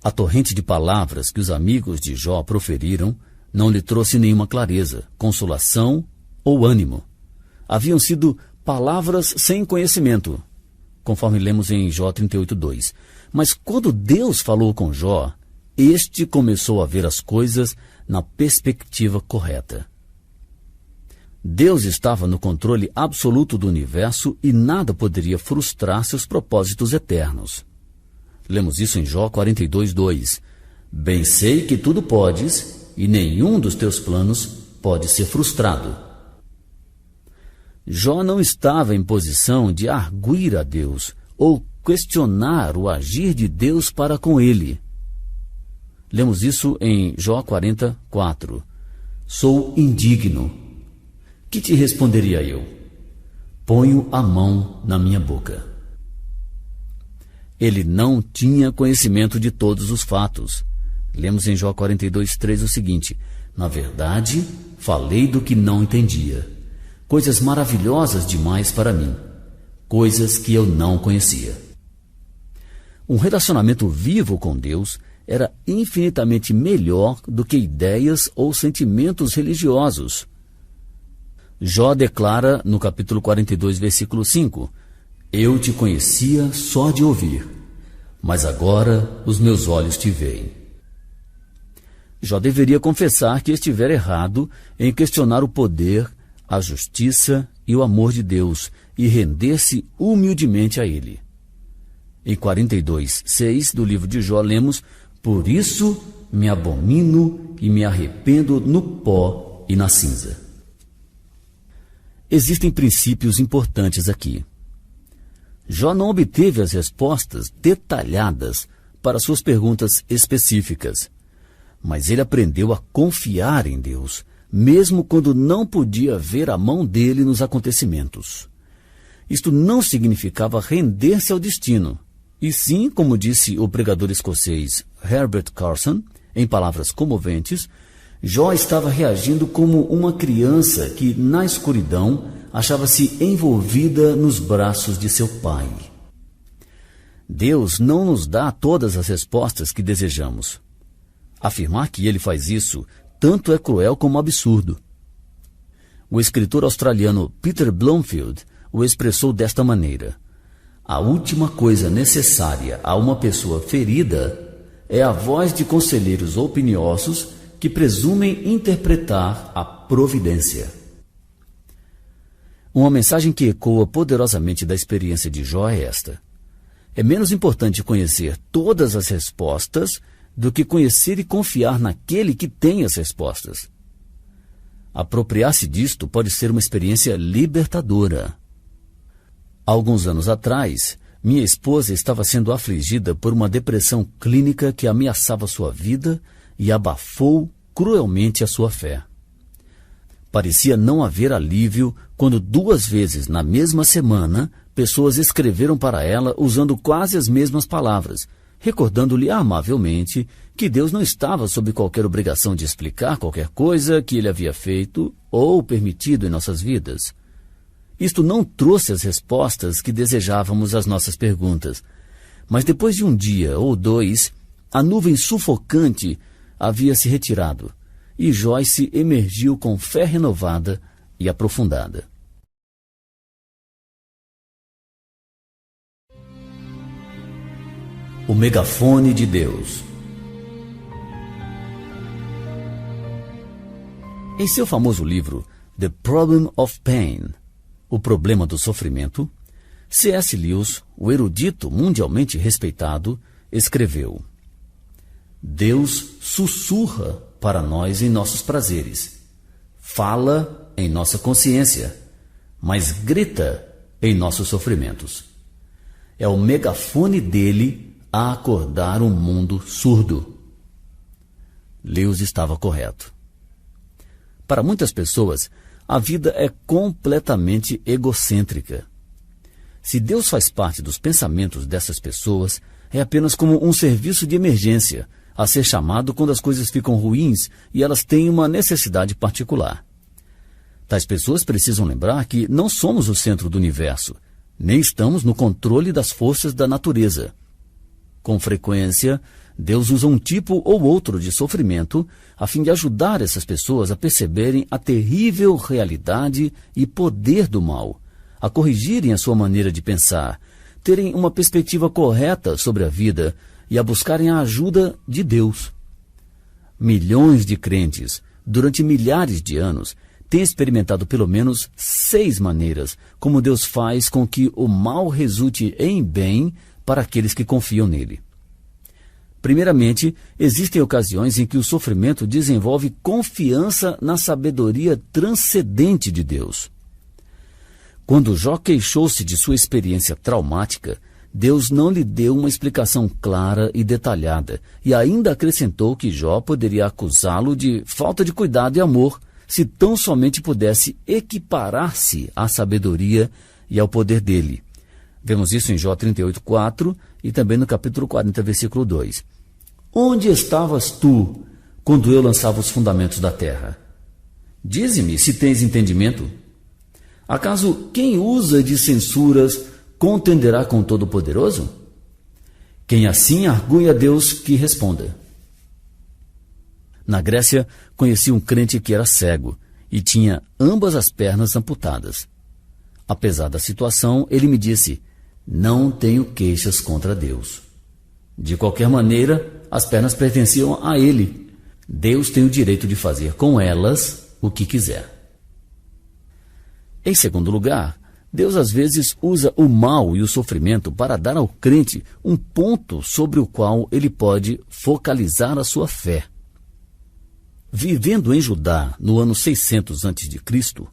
A torrente de palavras que os amigos de Jó proferiram não lhe trouxe nenhuma clareza, consolação ou ânimo. Haviam sido palavras sem conhecimento, conforme lemos em Jó 38:2. Mas quando Deus falou com Jó, este começou a ver as coisas na perspectiva correta. Deus estava no controle absoluto do universo e nada poderia frustrar seus propósitos eternos. Lemos isso em Jó 42:2. Bem sei que tudo podes, e nenhum dos teus planos pode ser frustrado. Jó não estava em posição de arguir a Deus ou questionar o agir de Deus para com ele. Lemos isso em Jó 40:4. Sou indigno. Que te responderia eu? Ponho a mão na minha boca. Ele não tinha conhecimento de todos os fatos. Lemos em Jó 42:3 o seguinte: Na verdade, falei do que não entendia. Coisas maravilhosas demais para mim. Coisas que eu não conhecia. Um relacionamento vivo com Deus era infinitamente melhor do que ideias ou sentimentos religiosos. Jó declara no capítulo 42, versículo 5: Eu te conhecia só de ouvir, mas agora os meus olhos te veem. Jó deveria confessar que estivera errado em questionar o poder, a justiça e o amor de Deus e render-se humildemente a ele. Em 42:6 do livro de Jó lemos: por isso me abomino e me arrependo no pó e na cinza. Existem princípios importantes aqui. Jó não obteve as respostas detalhadas para suas perguntas específicas, mas ele aprendeu a confiar em Deus, mesmo quando não podia ver a mão dele nos acontecimentos. Isto não significava render-se ao destino, e sim, como disse o pregador escocês Herbert Carson, em palavras comoventes, Jó estava reagindo como uma criança que, na escuridão, achava-se envolvida nos braços de seu pai. Deus não nos dá todas as respostas que desejamos. Afirmar que ele faz isso tanto é cruel como absurdo. O escritor australiano Peter Blomfield o expressou desta maneira: a última coisa necessária a uma pessoa ferida é a voz de conselheiros opiniosos que presumem interpretar a providência. Uma mensagem que ecoa poderosamente da experiência de Jó é esta: é menos importante conhecer todas as respostas do que conhecer e confiar naquele que tem as respostas. Apropriar-se disto pode ser uma experiência libertadora. Alguns anos atrás, minha esposa estava sendo afligida por uma depressão clínica que ameaçava sua vida e abafou cruelmente a sua fé. Parecia não haver alívio quando 2 vezes na mesma semana pessoas escreveram para ela usando quase as mesmas palavras, recordando-lhe amavelmente que Deus não estava sob qualquer obrigação de explicar qualquer coisa que ele havia feito ou permitido em nossas vidas. Isto não trouxe as respostas que desejávamos às nossas perguntas, mas depois de 1 dia ou 2, a nuvem sufocante havia se retirado e Joyce emergiu com fé renovada e aprofundada. O megafone de Deus. Em seu famoso livro The Problem of Pain, O Problema do Sofrimento, C.S. Lewis, o erudito mundialmente respeitado, escreveu: Deus sussurra para nós em nossos prazeres, fala em nossa consciência, mas grita em nossos sofrimentos. É o megafone dele a acordar um mundo surdo. Lewis estava correto. Para muitas pessoas, a vida é completamente egocêntrica. Se Deus faz parte dos pensamentos dessas pessoas, é apenas como um serviço de emergência, a ser chamado quando as coisas ficam ruins e elas têm uma necessidade particular. Tais pessoas precisam lembrar que não somos o centro do universo, nem estamos no controle das forças da natureza. Com frequência, Deus usa um tipo ou outro de sofrimento a fim de ajudar essas pessoas a perceberem a terrível realidade e poder do mal, a corrigirem a sua maneira de pensar, terem uma perspectiva correta sobre a vida e a buscarem a ajuda de Deus. Milhões de crentes, durante milhares de anos, têm experimentado pelo menos 6 maneiras como Deus faz com que o mal resulte em bem para aqueles que confiam nele. Primeiramente, existem ocasiões em que o sofrimento desenvolve confiança na sabedoria transcendente de Deus. Quando Jó queixou-se de sua experiência traumática, Deus não lhe deu uma explicação clara e detalhada, e ainda acrescentou que Jó poderia acusá-lo de falta de cuidado e amor, se tão somente pudesse equiparar-se à sabedoria e ao poder dele. Vemos isso em Jó 38:4 e também no capítulo 40, versículo 2. Onde estavas tu quando eu lançava os fundamentos da terra? Dize-me se tens entendimento. Acaso quem usa de censuras contenderá com o Todo-Poderoso? Quem assim argue a Deus que responda. Na Grécia, conheci um crente que era cego e tinha ambas as pernas amputadas. Apesar da situação, ele me disse: não tenho queixas contra Deus. De qualquer maneira, as pernas pertenciam a ele. Deus tem o direito de fazer com elas o que quiser. Em segundo lugar, Deus às vezes usa o mal e o sofrimento para dar ao crente um ponto sobre o qual ele pode focalizar a sua fé. Vivendo em Judá no ano 600 a.C.,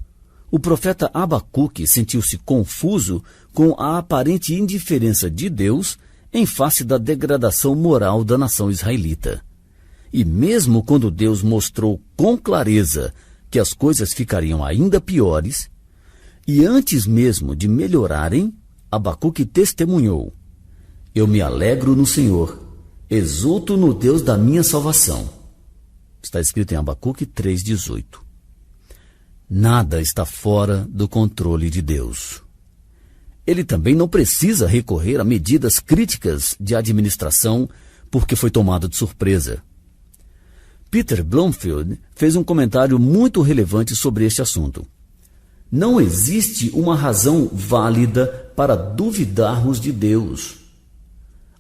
o profeta Abacuque sentiu-se confuso com a aparente indiferença de Deus em face da degradação moral da nação israelita. E mesmo quando Deus mostrou com clareza que as coisas ficariam ainda piores, e antes mesmo de melhorarem, Abacuque testemunhou: Eu me alegro no Senhor, exulto no Deus da minha salvação. Está escrito em Abacuque 3,18. Nada está fora do controle de Deus. Ele também não precisa recorrer a medidas críticas de administração porque foi tomado de surpresa. Peter Bloomfield fez um comentário muito relevante sobre este assunto. Não existe uma razão válida para duvidarmos de Deus.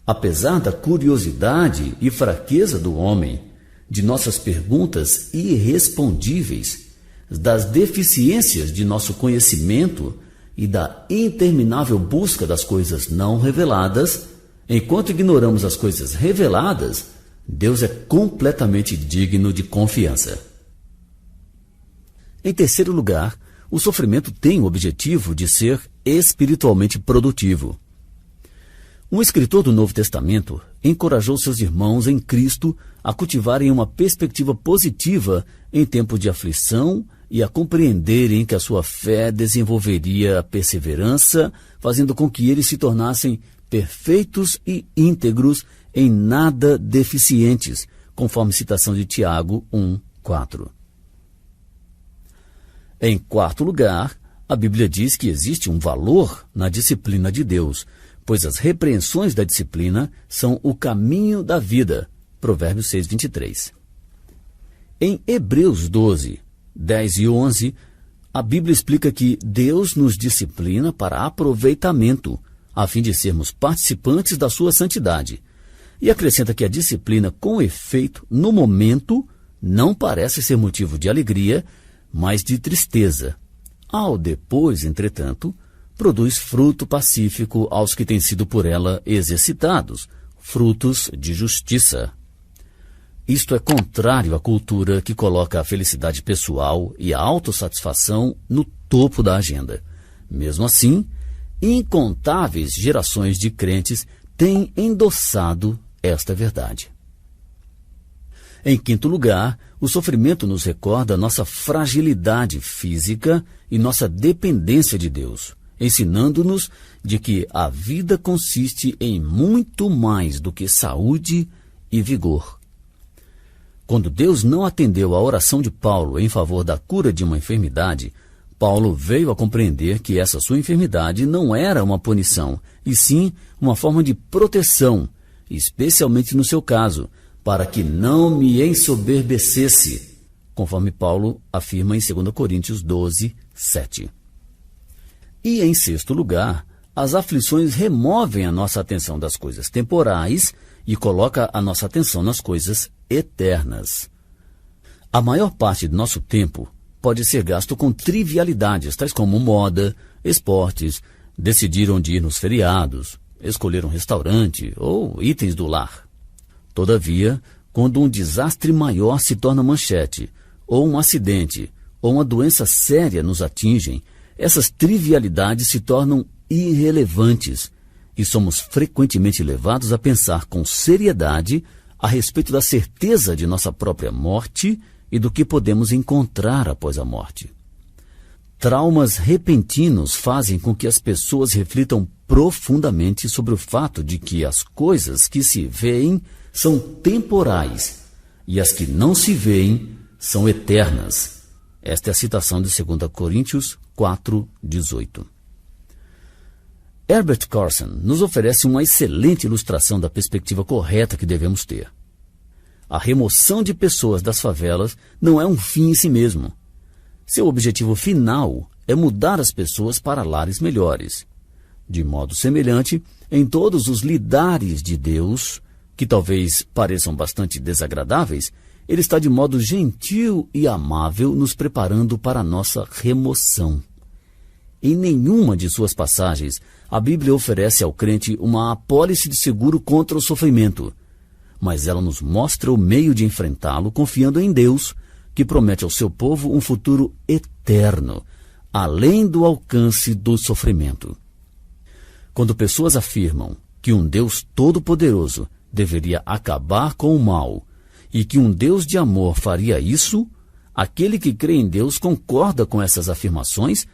Apesar da curiosidade e fraqueza do homem, de nossas perguntas irrespondíveis, das deficiências de nosso conhecimento e da interminável busca das coisas não reveladas, enquanto ignoramos as coisas reveladas, Deus é completamente digno de confiança. Em terceiro lugar, o sofrimento tem o objetivo de ser espiritualmente produtivo. Um escritor do Novo Testamento encorajou seus irmãos em Cristo a cultivarem uma perspectiva positiva em tempos de aflição e a compreenderem que a sua fé desenvolveria perseverança, fazendo com que eles se tornassem perfeitos e íntegros, em nada deficientes, conforme citação de Tiago 1:4. Em quarto lugar, a Bíblia diz que existe um valor na disciplina de Deus, pois as repreensões da disciplina são o caminho da vida. Provérbios 6:23. Em Hebreus 12, 10 e 11, a Bíblia explica que Deus nos disciplina para aproveitamento, a fim de sermos participantes da sua santidade. E acrescenta que a disciplina, com efeito, no momento, não parece ser motivo de alegria, mas de tristeza. Ao depois, entretanto, produz fruto pacífico aos que têm sido por ela exercitados, frutos de justiça. Isto é contrário à cultura que coloca a felicidade pessoal e a autossatisfação no topo da agenda. Mesmo assim, incontáveis gerações de crentes têm endossado esta verdade. Em quinto lugar, o sofrimento nos recorda nossa fragilidade física e nossa dependência de Deus, ensinando-nos de que a vida consiste em muito mais do que saúde e vigor. Quando Deus não atendeu à oração de Paulo em favor da cura de uma enfermidade, Paulo veio a compreender que essa sua enfermidade não era uma punição, e sim uma forma de proteção, especialmente no seu caso, para que não me ensoberbecesse, conforme Paulo afirma em 2 Coríntios 12, 7. E em sexto lugar, as aflições removem a nossa atenção das coisas temporais e coloca a nossa atenção nas coisas eternas. A maior parte do nosso tempo pode ser gasto com trivialidades, tais como moda, esportes, decidir onde ir nos feriados, escolher um restaurante ou itens do lar. Todavia, quando um desastre maior se torna manchete, ou um acidente, ou uma doença séria nos atingem, essas trivialidades se tornam irrelevantes e somos frequentemente levados a pensar com seriedade a respeito da certeza de nossa própria morte e do que podemos encontrar após a morte. Traumas repentinos fazem com que as pessoas reflitam profundamente sobre o fato de que as coisas que se veem são temporais e as que não se veem são eternas. Esta é a citação de 2 Coríntios 4:18. Herbert Carson nos oferece uma excelente ilustração da perspectiva correta que devemos ter. A remoção de pessoas das favelas não é um fim em si mesmo. Seu objetivo final é mudar as pessoas para lares melhores. De modo semelhante, em todos os lidares de Deus, que talvez pareçam bastante desagradáveis, Ele está de modo gentil e amável nos preparando para a nossa remoção. Em nenhuma de suas passagens, a Bíblia oferece ao crente uma apólice de seguro contra o sofrimento, mas ela nos mostra o meio de enfrentá-lo confiando em Deus, que promete ao seu povo um futuro eterno, além do alcance do sofrimento. Quando pessoas afirmam que um Deus todo-poderoso deveria acabar com o mal e que um Deus de amor faria isso, aquele que crê em Deus concorda com essas afirmações,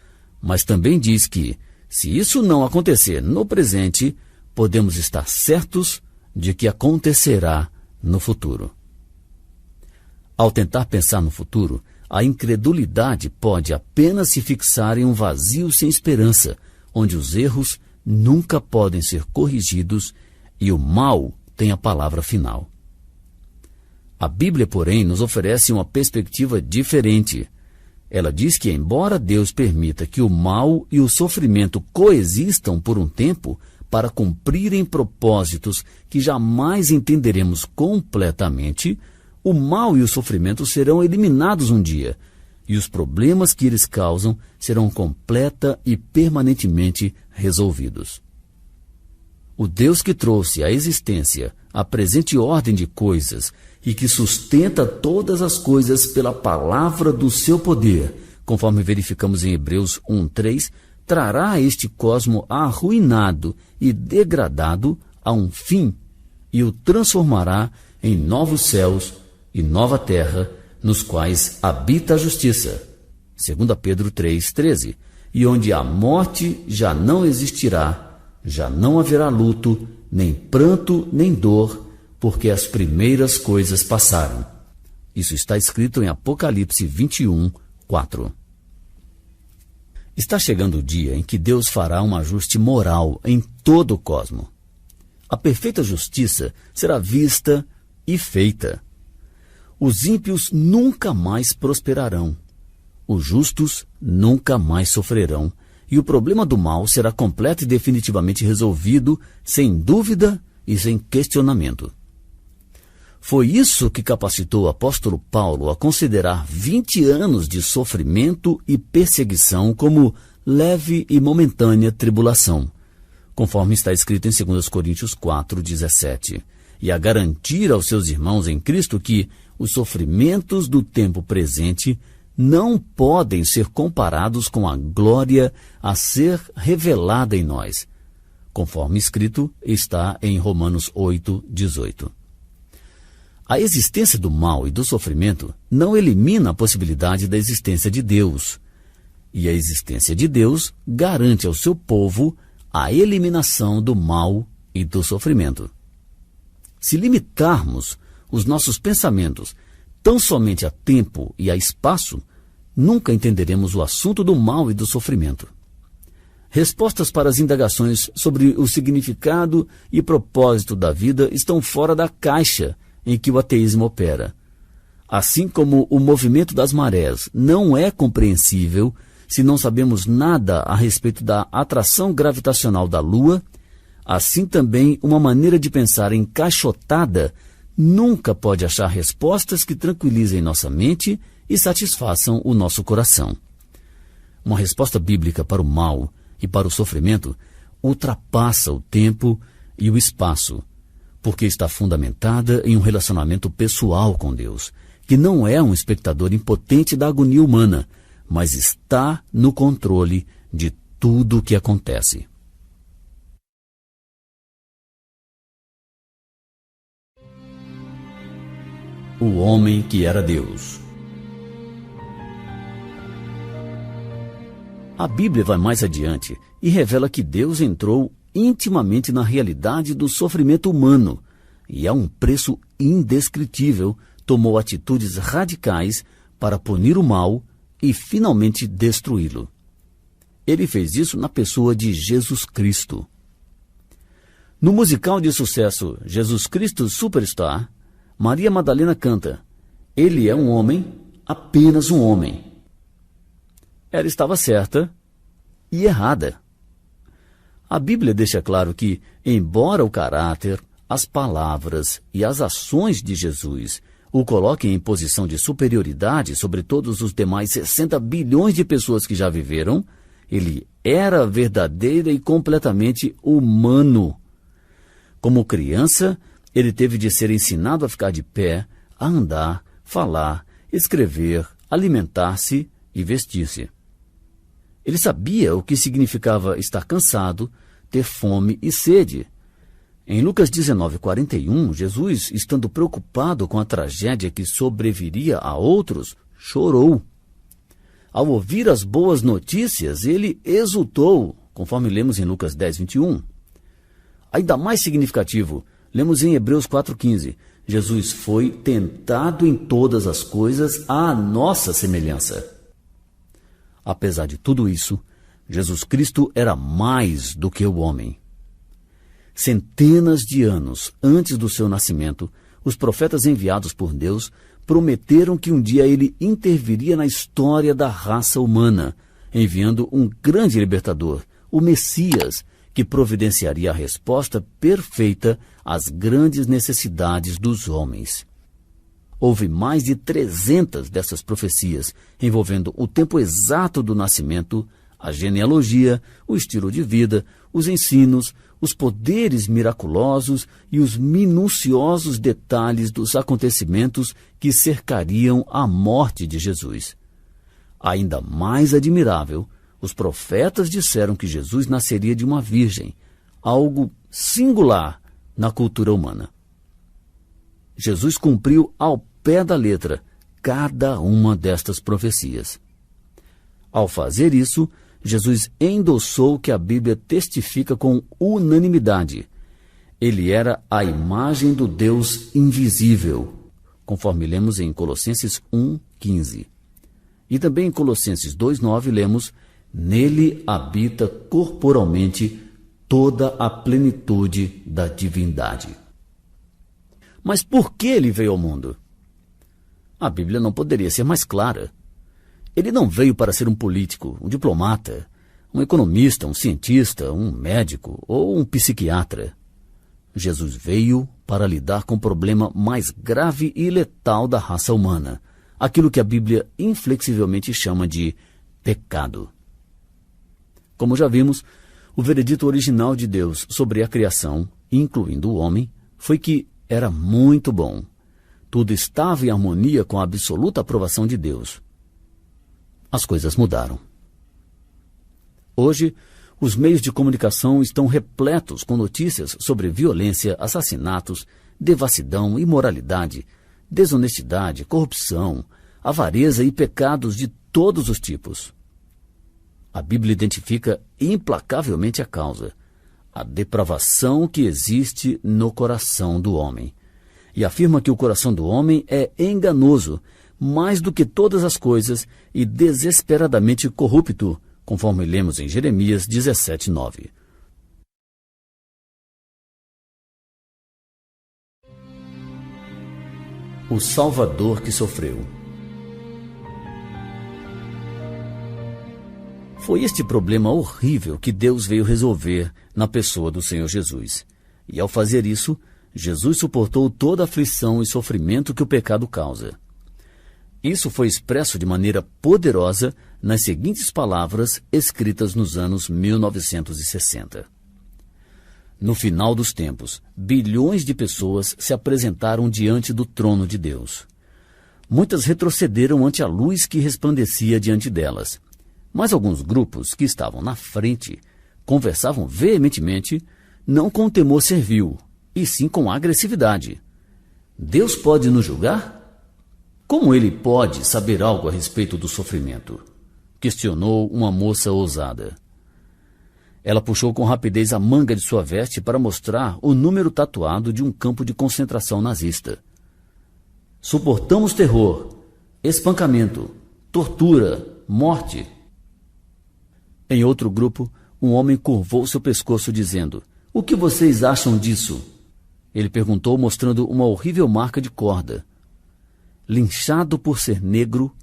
mas também diz que, se isso não acontecer no presente, podemos estar certos de que acontecerá no futuro. Ao tentar pensar no futuro, a incredulidade pode apenas se fixar em um vazio sem esperança, onde os erros nunca podem ser corrigidos e o mal tem a palavra final. A Bíblia, porém, nos oferece uma perspectiva diferente. Ela diz que, embora Deus permita que o mal e o sofrimento coexistam por um tempo para cumprirem propósitos que jamais entenderemos completamente, o mal e o sofrimento serão eliminados um dia, e os problemas que eles causam serão completa e permanentemente resolvidos. O Deus que trouxe à existência a presente ordem de coisas e que sustenta todas as coisas pela palavra do seu poder, conforme verificamos em Hebreus 1:3, trará este cosmo arruinado e degradado a um fim e o transformará em novos céus e nova terra, nos quais habita a justiça. 2 Pedro 3:13, e onde a morte já não existirá, já não haverá luto, nem pranto, nem dor, porque as primeiras coisas passaram. Isso está escrito em Apocalipse 21:4. Está chegando o dia em que Deus fará um ajuste moral em todo o cosmo. A perfeita justiça será vista e feita. Os ímpios nunca mais prosperarão. Os justos nunca mais sofrerão. E o problema do mal será completo e definitivamente resolvido, sem dúvida e sem questionamento. Foi isso que capacitou o apóstolo Paulo a considerar 20 anos de sofrimento e perseguição como leve e momentânea tribulação, conforme está escrito em 2 Coríntios 4:17, e a garantir aos seus irmãos em Cristo que os sofrimentos do tempo presente não podem ser comparados com a glória a ser revelada em nós, conforme escrito está em Romanos 8:18. A existência do mal e do sofrimento não elimina a possibilidade da existência de Deus, e a existência de Deus garante ao seu povo a eliminação do mal e do sofrimento. Se limitarmos os nossos pensamentos tão somente a tempo e a espaço, nunca entenderemos o assunto do mal e do sofrimento. Respostas para as indagações sobre o significado e propósito da vida estão fora da caixa em que o ateísmo opera. Assim como o movimento das marés não é compreensível se não sabemos nada a respeito da atração gravitacional da Lua, assim também uma maneira de pensar encaixotada nunca pode achar respostas que tranquilizem nossa mente e satisfaçam o nosso coração. Uma resposta bíblica para o mal e para o sofrimento ultrapassa o tempo e o espaço, porque está fundamentada em um relacionamento pessoal com Deus, que não é um espectador impotente da agonia humana, mas está no controle de tudo o que acontece. O homem que era Deus. A Bíblia vai mais adiante e revela que Deus entrou intimamente na realidade do sofrimento humano e, a um preço indescritível, tomou atitudes radicais para punir o mal e finalmente destruí-lo. Ele fez isso na pessoa de Jesus Cristo. No musical de sucesso Jesus Cristo Superstar, Maria Madalena canta: "Ele é um homem, apenas um homem." Ela estava certa e errada. A Bíblia deixa claro que, embora o caráter, as palavras e as ações de Jesus o coloquem em posição de superioridade sobre todos os demais 60 bilhões de pessoas que já viveram, Ele era verdadeira e completamente humano. Como criança, ele teve de ser ensinado a ficar de pé, a andar, falar, escrever, alimentar-se e vestir-se. Ele sabia o que significava estar cansado, ter fome e sede. Em Lucas 19:41, Jesus, estando preocupado com a tragédia que sobreviria a outros, chorou. Ao ouvir as boas notícias, ele exultou, conforme lemos em Lucas 10:21. Ainda mais significativo, lemos em Hebreus 4:15, Jesus foi tentado em todas as coisas à nossa semelhança. Apesar de tudo isso, Jesus Cristo era mais do que o homem. Centenas de anos antes do seu nascimento, os profetas enviados por Deus prometeram que um dia ele interviria na história da raça humana, enviando um grande libertador, o Messias, que providenciaria a resposta perfeita às grandes necessidades dos homens. Houve mais de 300 dessas profecias, envolvendo o tempo exato do nascimento, a genealogia, o estilo de vida, os ensinos, os poderes miraculosos e os minuciosos detalhes dos acontecimentos que cercariam a morte de Jesus. Ainda mais admirável, os profetas disseram que Jesus nasceria de uma virgem, algo singular na cultura humana. Jesus cumpriu ao pé da letra cada uma destas profecias. Ao fazer isso, Jesus endossou o que a Bíblia testifica com unanimidade. Ele era a imagem do Deus invisível, conforme lemos em Colossenses 1:15. E também em Colossenses 2:9 lemos: nele habita corporalmente toda a plenitude da divindade. Mas por que ele veio ao mundo? A Bíblia não poderia ser mais clara. Ele não veio para ser um político, um diplomata, um economista, um cientista, um médico ou um psiquiatra. Jesus veio para lidar com o problema mais grave e letal da raça humana, aquilo que a Bíblia inflexivelmente chama de pecado. Como já vimos, o veredito original de Deus sobre a criação, incluindo o homem, foi que era muito bom. Tudo estava em harmonia com a absoluta aprovação de Deus. As coisas mudaram. Hoje, os meios de comunicação estão repletos com notícias sobre violência, assassinatos, devassidão, imoralidade, desonestidade, corrupção, avareza e pecados de todos os tipos. A Bíblia identifica implacavelmente a causa, a depravação que existe no coração do homem, e afirma que o coração do homem é enganoso, mais do que todas as coisas, e desesperadamente corrupto, conforme lemos em Jeremias 17:9. O Salvador que sofreu. Foi este problema horrível que Deus veio resolver na pessoa do Senhor Jesus. E ao fazer isso, Jesus suportou toda a aflição e sofrimento que o pecado causa. Isso foi expresso de maneira poderosa nas seguintes palavras escritas nos anos 1960. No final dos tempos, bilhões de pessoas se apresentaram diante do trono de Deus. Muitas retrocederam ante a luz que resplandecia diante delas. Mas alguns grupos que estavam na frente conversavam veementemente, não com temor servil, e sim com agressividade. Deus pode nos julgar? Como ele pode saber algo a respeito do sofrimento? Questionou uma moça ousada. Ela puxou com rapidez a manga de sua veste para mostrar o número tatuado de um campo de concentração nazista. Suportamos terror, espancamento, tortura, morte. Em outro grupo, um homem curvou seu pescoço dizendo: "O que vocês acham disso?" Ele perguntou mostrando uma horrível marca de corda. Linchado por ser negro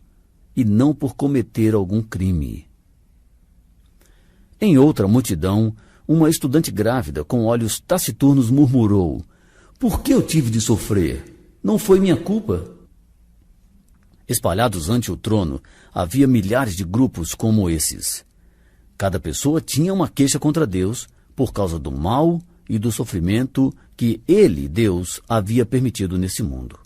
e não por cometer algum crime. Em outra multidão, uma estudante grávida com olhos taciturnos murmurou: "Por que eu tive de sofrer? Não foi minha culpa." Espalhados ante o trono, havia milhares de grupos como esses. Cada pessoa tinha uma queixa contra Deus por causa do mal e do sofrimento que Ele, Deus, havia permitido nesse mundo.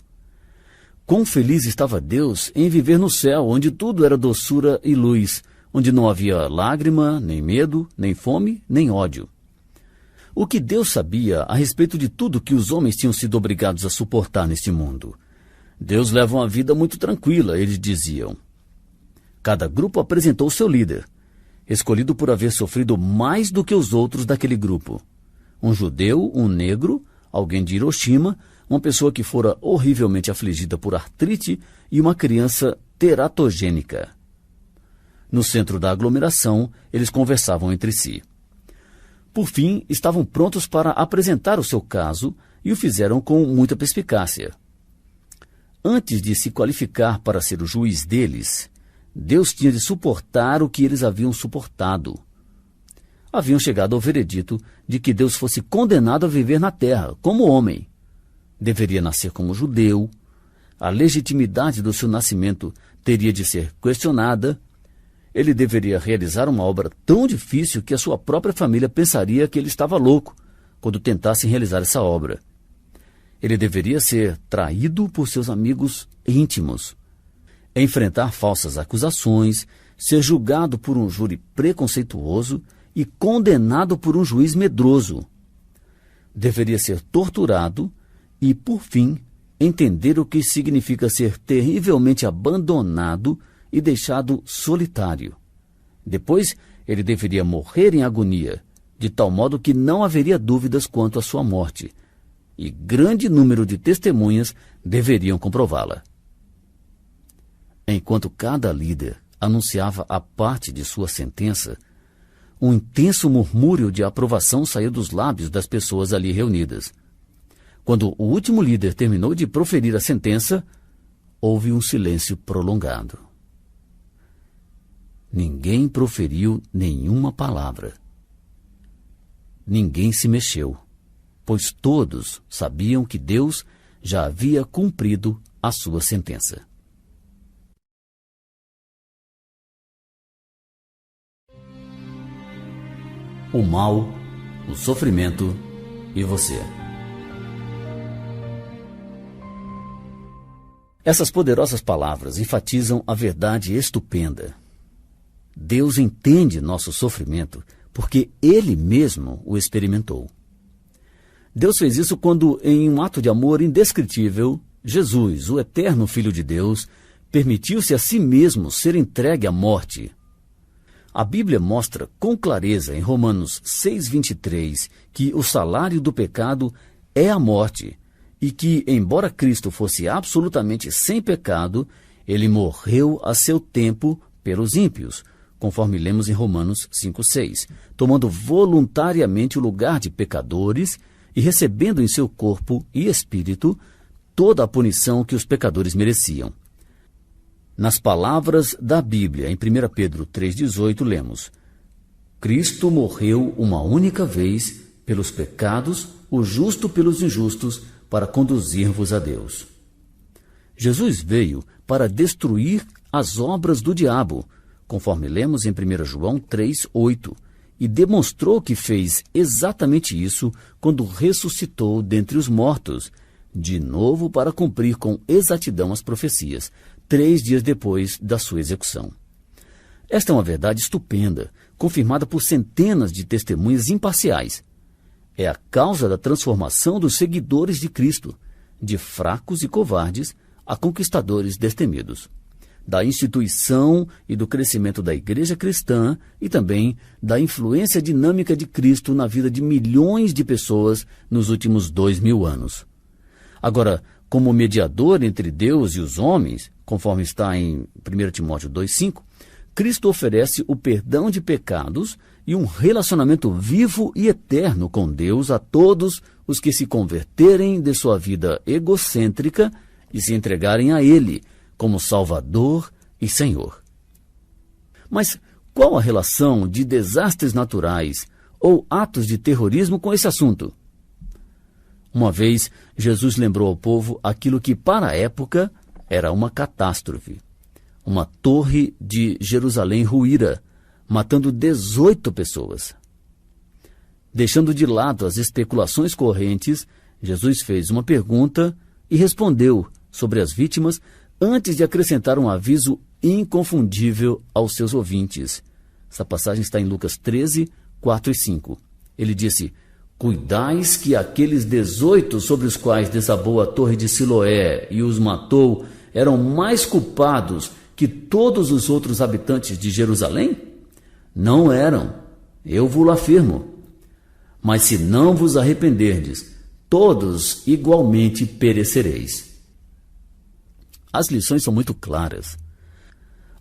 Quão feliz estava Deus em viver no céu, onde tudo era doçura e luz, onde não havia lágrima, nem medo, nem fome, nem ódio. O que Deus sabia a respeito de tudo que os homens tinham sido obrigados a suportar neste mundo? Deus leva uma vida muito tranquila, eles diziam. Cada grupo apresentou seu líder, escolhido por haver sofrido mais do que os outros daquele grupo. Um judeu, um negro, alguém de Hiroshima, uma pessoa que fora horrivelmente afligida por artrite e uma criança teratogênica. No centro da aglomeração, eles conversavam entre si. Por fim, estavam prontos para apresentar o seu caso e o fizeram com muita perspicácia. Antes de se qualificar para ser o juiz deles, Deus tinha de suportar o que eles haviam suportado. Haviam chegado ao veredito de que Deus fosse condenado a viver na terra, como homem. Deveria nascer como judeu. A legitimidade do seu nascimento teria de ser questionada. Ele deveria realizar uma obra tão difícil que a sua própria família pensaria que ele estava louco quando tentasse realizar essa obra. Ele deveria ser traído por seus amigos íntimos, enfrentar falsas acusações, ser julgado por um júri preconceituoso e condenado por um juiz medroso. Deveria ser torturado e, por fim, entender o que significa ser terrivelmente abandonado e deixado solitário. Depois, ele deveria morrer em agonia, de tal modo que não haveria dúvidas quanto à sua morte, e grande número de testemunhas deveriam comprová-la. Enquanto cada líder anunciava a parte de sua sentença, um intenso murmúrio de aprovação saiu dos lábios das pessoas ali reunidas. Quando o último líder terminou de proferir a sentença, houve um silêncio prolongado. Ninguém proferiu nenhuma palavra. Ninguém se mexeu, pois todos sabiam que Deus já havia cumprido a sua sentença. O mal, o sofrimento e você. Essas poderosas palavras enfatizam a verdade estupenda. Deus entende nosso sofrimento porque Ele mesmo o experimentou. Deus fez isso quando, em um ato de amor indescritível, Jesus, o eterno Filho de Deus, permitiu-se a si mesmo ser entregue à morte. A Bíblia mostra com clareza em Romanos 6,23 que o salário do pecado é a morte e que, embora Cristo fosse absolutamente sem pecado, ele morreu a seu tempo pelos ímpios, conforme lemos em Romanos 5,6, tomando voluntariamente o lugar de pecadores e recebendo em seu corpo e espírito toda a punição que os pecadores mereciam. Nas palavras da Bíblia, em 1 Pedro 3,18, lemos: Cristo morreu uma única vez pelos pecados, o justo pelos injustos, para conduzir-vos a Deus. Jesus veio para destruir as obras do diabo, conforme lemos em 1 João 3,8, e demonstrou que fez exatamente isso quando ressuscitou dentre os mortos, de novo para cumprir com exatidão as profecias, 3 dias depois da sua execução. Esta é uma verdade estupenda, confirmada por centenas de testemunhas imparciais. É a causa da transformação dos seguidores de Cristo, de fracos e covardes a conquistadores destemidos, da instituição e do crescimento da igreja cristã e também da influência dinâmica de Cristo na vida de milhões de pessoas nos últimos 2000 anos. Agora, como mediador entre Deus e os homens, conforme está em 1 Timóteo 2,5, Cristo oferece o perdão de pecados e um relacionamento vivo e eterno com Deus a todos os que se converterem de sua vida egocêntrica e se entregarem a Ele como Salvador e Senhor. Mas qual a relação de desastres naturais ou atos de terrorismo com esse assunto? Uma vez, Jesus lembrou ao povo aquilo que, para a época, era uma catástrofe. Uma torre de Jerusalém ruíra, matando 18 pessoas. Deixando de lado as especulações correntes, Jesus fez uma pergunta e respondeu sobre as vítimas antes de acrescentar um aviso inconfundível aos seus ouvintes. Essa passagem está em Lucas 13, 4 e 5. Ele disse: cuidais que aqueles 18 sobre os quais desabou a torre de Siloé e os matou eram mais culpados que todos os outros habitantes de Jerusalém? Não eram, eu vos afirmo. Mas se não vos arrependerdes, todos igualmente perecereis. As lições são muito claras.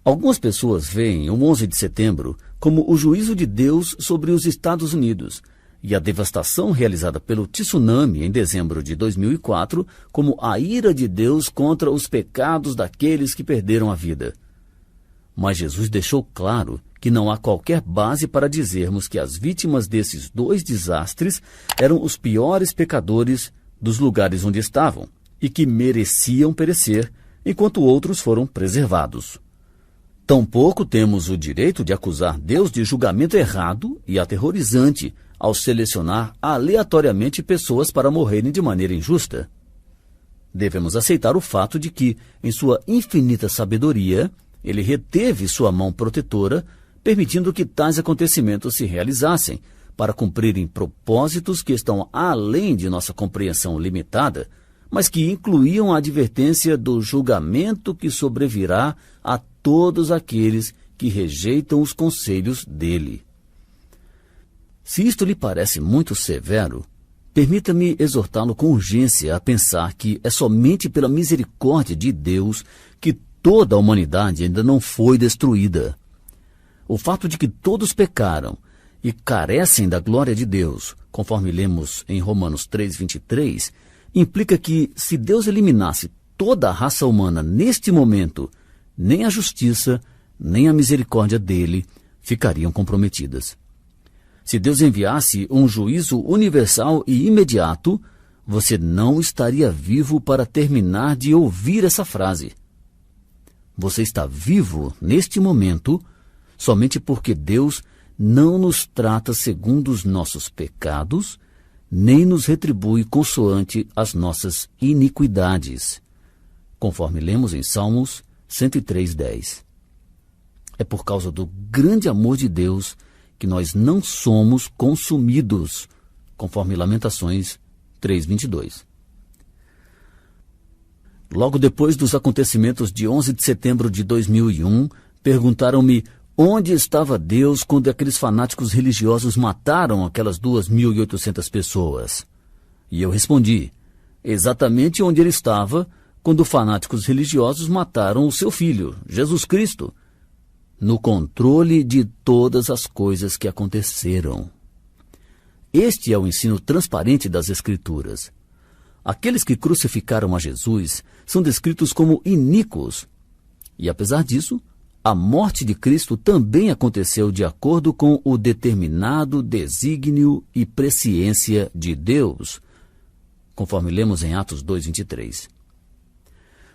Algumas pessoas veem o 11 de setembro como o juízo de Deus sobre os Estados Unidos e a devastação realizada pelo tsunami em dezembro de 2004 como a ira de Deus contra os pecados daqueles que perderam a vida. Mas Jesus deixou claro que não há qualquer base para dizermos que as vítimas desses dois desastres eram os piores pecadores dos lugares onde estavam e que mereciam perecer, enquanto outros foram preservados. Tampouco temos o direito de acusar Deus de julgamento errado e aterrorizante ao selecionar aleatoriamente pessoas para morrerem de maneira injusta. Devemos aceitar o fato de que, em sua infinita sabedoria, ele reteve sua mão protetora, permitindo que tais acontecimentos se realizassem, para cumprirem propósitos que estão além de nossa compreensão limitada, mas que incluíam a advertência do julgamento que sobrevirá a todos aqueles que rejeitam os conselhos dele. Se isto lhe parece muito severo, permita-me exortá-lo com urgência a pensar que é somente pela misericórdia de Deus que toda a humanidade ainda não foi destruída. O fato de que todos pecaram e carecem da glória de Deus, conforme lemos em Romanos 3:23, implica que, se Deus eliminasse toda a raça humana neste momento, nem a justiça, nem a misericórdia dele ficariam comprometidas. Se Deus enviasse um juízo universal e imediato, você não estaria vivo para terminar de ouvir essa frase. Você está vivo neste momento somente porque Deus não nos trata segundo os nossos pecados, nem nos retribui consoante as nossas iniquidades, conforme lemos em Salmos 103:10. É por causa do grande amor de Deus que nós não somos consumidos, conforme Lamentações 3:22. Logo depois dos acontecimentos de 11 de setembro de 2001, perguntaram-me onde estava Deus quando aqueles fanáticos religiosos mataram aquelas 2.800 pessoas. E eu respondi, exatamente onde ele estava quando fanáticos religiosos mataram o seu filho, Jesus Cristo, no controle de todas as coisas que aconteceram. Este é o ensino transparente das Escrituras. Aqueles que crucificaram a Jesus são descritos como iníquos. E apesar disso, a morte de Cristo também aconteceu de acordo com o determinado desígnio e presciência de Deus, conforme lemos em Atos 2:23.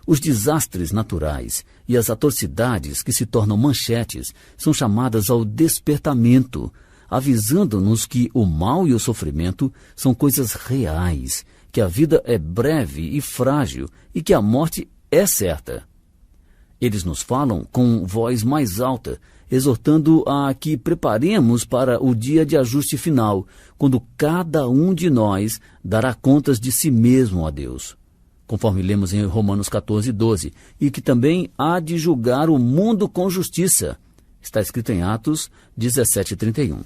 Os desastres naturais e as atrocidades que se tornam manchetes são chamadas ao despertamento, avisando-nos que o mal e o sofrimento são coisas reais, que a vida é breve e frágil e que a morte é certa. Eles nos falam com voz mais alta, exortando a que preparemos para o dia de ajuste final, quando cada um de nós dará contas de si mesmo a Deus, conforme lemos em Romanos 14:12, e que também há de julgar o mundo com justiça. Está escrito em Atos 17:31.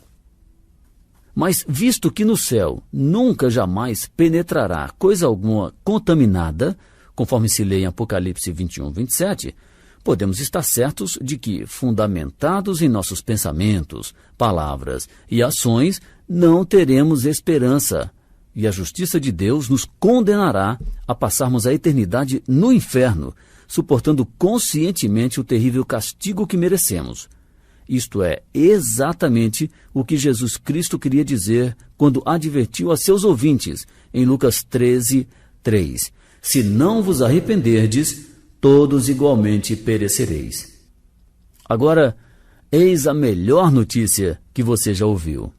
Mas visto que no céu nunca jamais penetrará coisa alguma contaminada, conforme se lê em Apocalipse 21:27, podemos estar certos de que, fundamentados em nossos pensamentos, palavras e ações, não teremos esperança, e a justiça de Deus nos condenará a passarmos a eternidade no inferno, suportando conscientemente o terrível castigo que merecemos. Isto é exatamente o que Jesus Cristo queria dizer quando advertiu a seus ouvintes em Lucas 13:3. Se não vos arrependerdes, todos igualmente perecereis. Agora, Eis a melhor notícia que você já ouviu.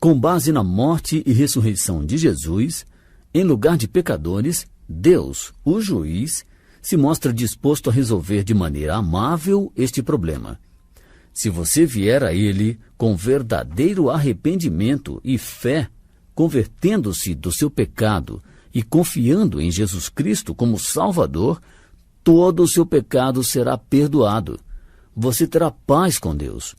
Com base na morte e ressurreição de Jesus, em lugar de pecadores, Deus, o juiz, se mostra disposto a resolver de maneira amável este problema. Se você vier a Ele com verdadeiro arrependimento e fé, convertendo-se do seu pecado e confiando em Jesus Cristo como Salvador, todo o seu pecado será perdoado. Você terá paz com Deus.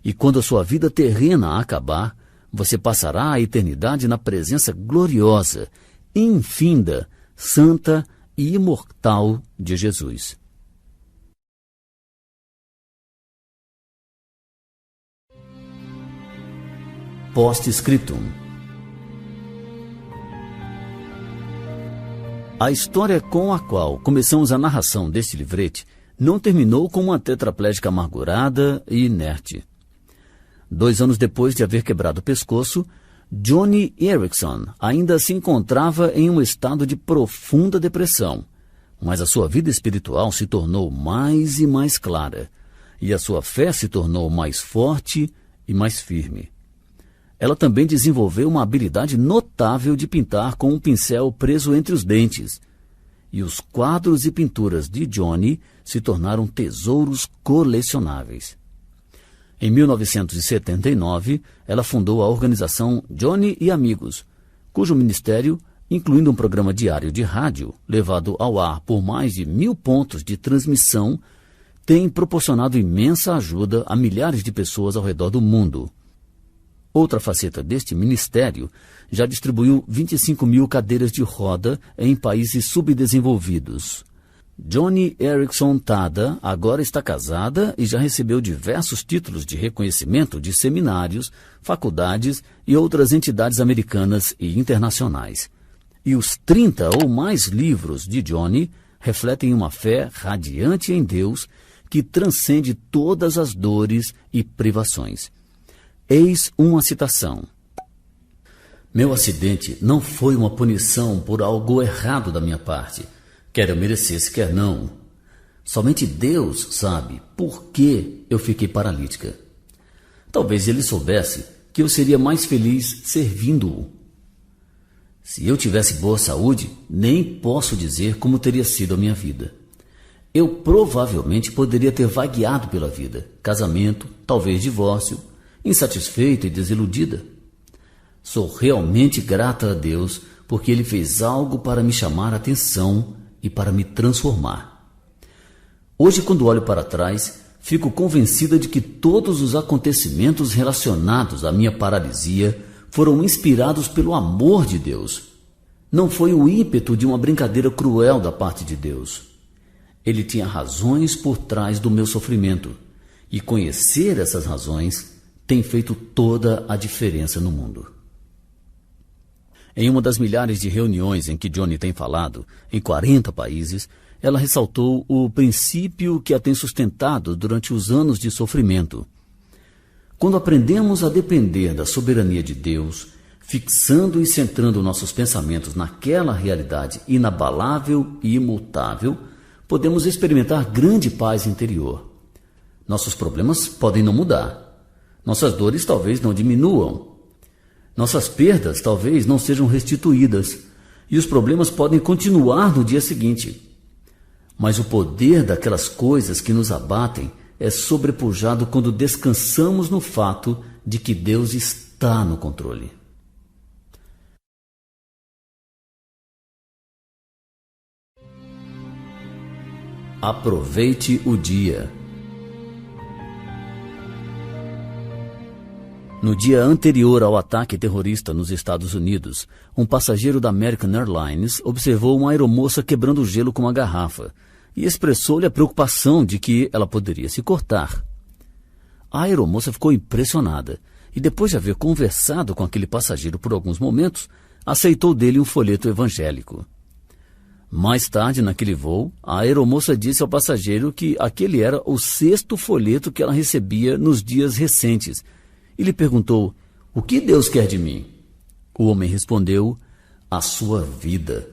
E quando a sua vida terrena acabar, você passará a eternidade na presença gloriosa, infinda, santa e imortal de Jesus. Post-scriptum. A história com a qual começamos a narração deste livrete não terminou com uma tetraplégica amargurada e inerte. 2 anos depois de haver quebrado o pescoço, Joni Eareckson ainda se encontrava em um estado de profunda depressão, mas a sua vida espiritual se tornou mais e mais clara, e a sua fé se tornou mais forte e mais firme. Ela também desenvolveu uma habilidade notável de pintar com um pincel preso entre os dentes, e os quadros e pinturas de Joni se tornaram tesouros colecionáveis. Em 1979, ela fundou a organização Joni e Amigos, cujo ministério, incluindo um programa diário de rádio, levado ao ar por mais de 1.000 pontos de transmissão, tem proporcionado imensa ajuda a milhares de pessoas ao redor do mundo. Outra faceta deste ministério já distribuiu 25.000 cadeiras de roda em países subdesenvolvidos. Joni Eareckson Tada agora está casada e já recebeu diversos títulos de reconhecimento de seminários, faculdades e outras entidades americanas e internacionais. E os 30 ou mais livros de Joni refletem uma fé radiante em Deus que transcende todas as dores e privações. Eis uma citação. Meu acidente não foi uma punição por algo errado da minha parte, quer eu merecesse, quer não. Somente Deus sabe por que eu fiquei paralítica. Talvez Ele soubesse que eu seria mais feliz servindo-o. Se eu tivesse boa saúde, nem posso dizer como teria sido a minha vida. Eu provavelmente poderia ter vagueado pela vida, casamento, talvez divórcio, insatisfeita e desiludida. Sou realmente grata a Deus porque Ele fez algo para me chamar a atenção e para me transformar. Hoje, quando olho para trás, fico convencida de que todos os acontecimentos relacionados à minha paralisia foram inspirados pelo amor de Deus. Não foi o ímpeto de uma brincadeira cruel da parte de Deus. Ele tinha razões por trás do meu sofrimento, e conhecer essas razões tem feito toda a diferença no mundo. Em uma das milhares de reuniões em que Joni tem falado, em 40 países, ela ressaltou o princípio que a tem sustentado durante os anos de sofrimento. Quando aprendemos a depender da soberania de Deus, fixando e centrando nossos pensamentos naquela realidade inabalável e imutável, podemos experimentar grande paz interior. Nossos problemas podem não mudar. Nossas dores talvez não diminuam. Nossas perdas talvez não sejam restituídas. E os problemas podem continuar no dia seguinte. Mas o poder daquelas coisas que nos abatem é sobrepujado quando descansamos no fato de que Deus está no controle. Aproveite o dia. No dia anterior ao ataque terrorista nos Estados Unidos, um passageiro da American Airlines observou uma aeromoça quebrando gelo com uma garrafa e expressou-lhe a preocupação de que ela poderia se cortar. A aeromoça ficou impressionada e, depois de haver conversado com aquele passageiro por alguns momentos, aceitou dele um folheto evangélico. Mais tarde, naquele voo, a aeromoça disse ao passageiro que aquele era o 6º folheto que ela recebia nos dias recentes, e lhe perguntou: "O que Deus quer de mim?" O homem respondeu: "A sua vida."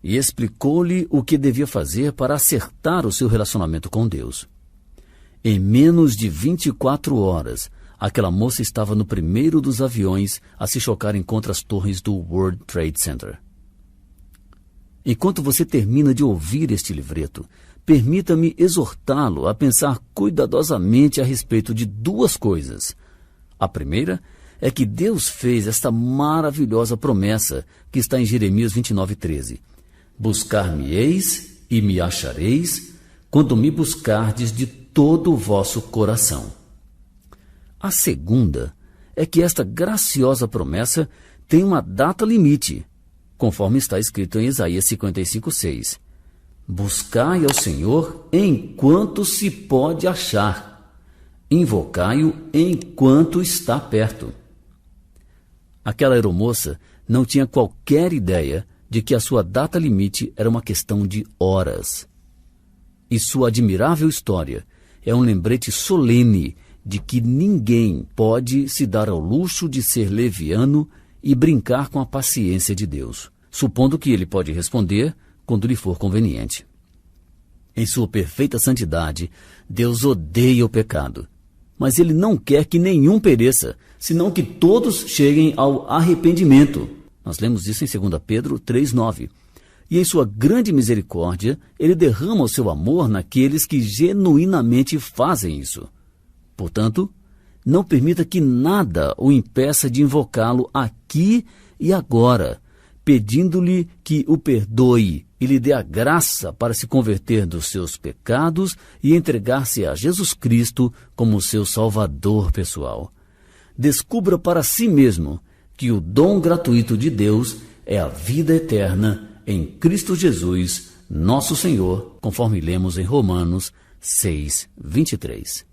E explicou-lhe o que devia fazer para acertar o seu relacionamento com Deus. Em menos de 24 horas, aquela moça estava no primeiro dos aviões a se chocarem contra as torres do World Trade Center. Enquanto você termina de ouvir este livreto, permita-me exortá-lo a pensar cuidadosamente a respeito de duas coisas. A primeira é que Deus fez esta maravilhosa promessa que está em Jeremias 29:13. Buscar-me-eis e me achareis, quando me buscardes de todo o vosso coração. A segunda é que esta graciosa promessa tem uma data limite, conforme está escrito em Isaías 55:6. Buscai ao Senhor enquanto se pode achar, invocai-o enquanto está perto. Aquela aeromoça não tinha qualquer ideia de que a sua data limite era uma questão de horas. E sua admirável história é um lembrete solene de que ninguém pode se dar ao luxo de ser leviano e brincar com a paciência de Deus, supondo que ele pode responder quando lhe for conveniente. Em sua perfeita santidade, Deus odeia o pecado, mas ele não quer que nenhum pereça, senão que todos cheguem ao arrependimento. Nós lemos isso em 2 Pedro 3:9. E em sua grande misericórdia, ele derrama o seu amor naqueles que genuinamente fazem isso. Portanto, não permita que nada o impeça de invocá-lo aqui e agora, pedindo-lhe que o perdoe e lhe dê a graça para se converter dos seus pecados e entregar-se a Jesus Cristo como seu Salvador pessoal. Descubra para si mesmo que o dom gratuito de Deus é a vida eterna em Cristo Jesus, nosso Senhor, conforme lemos em Romanos 6:23.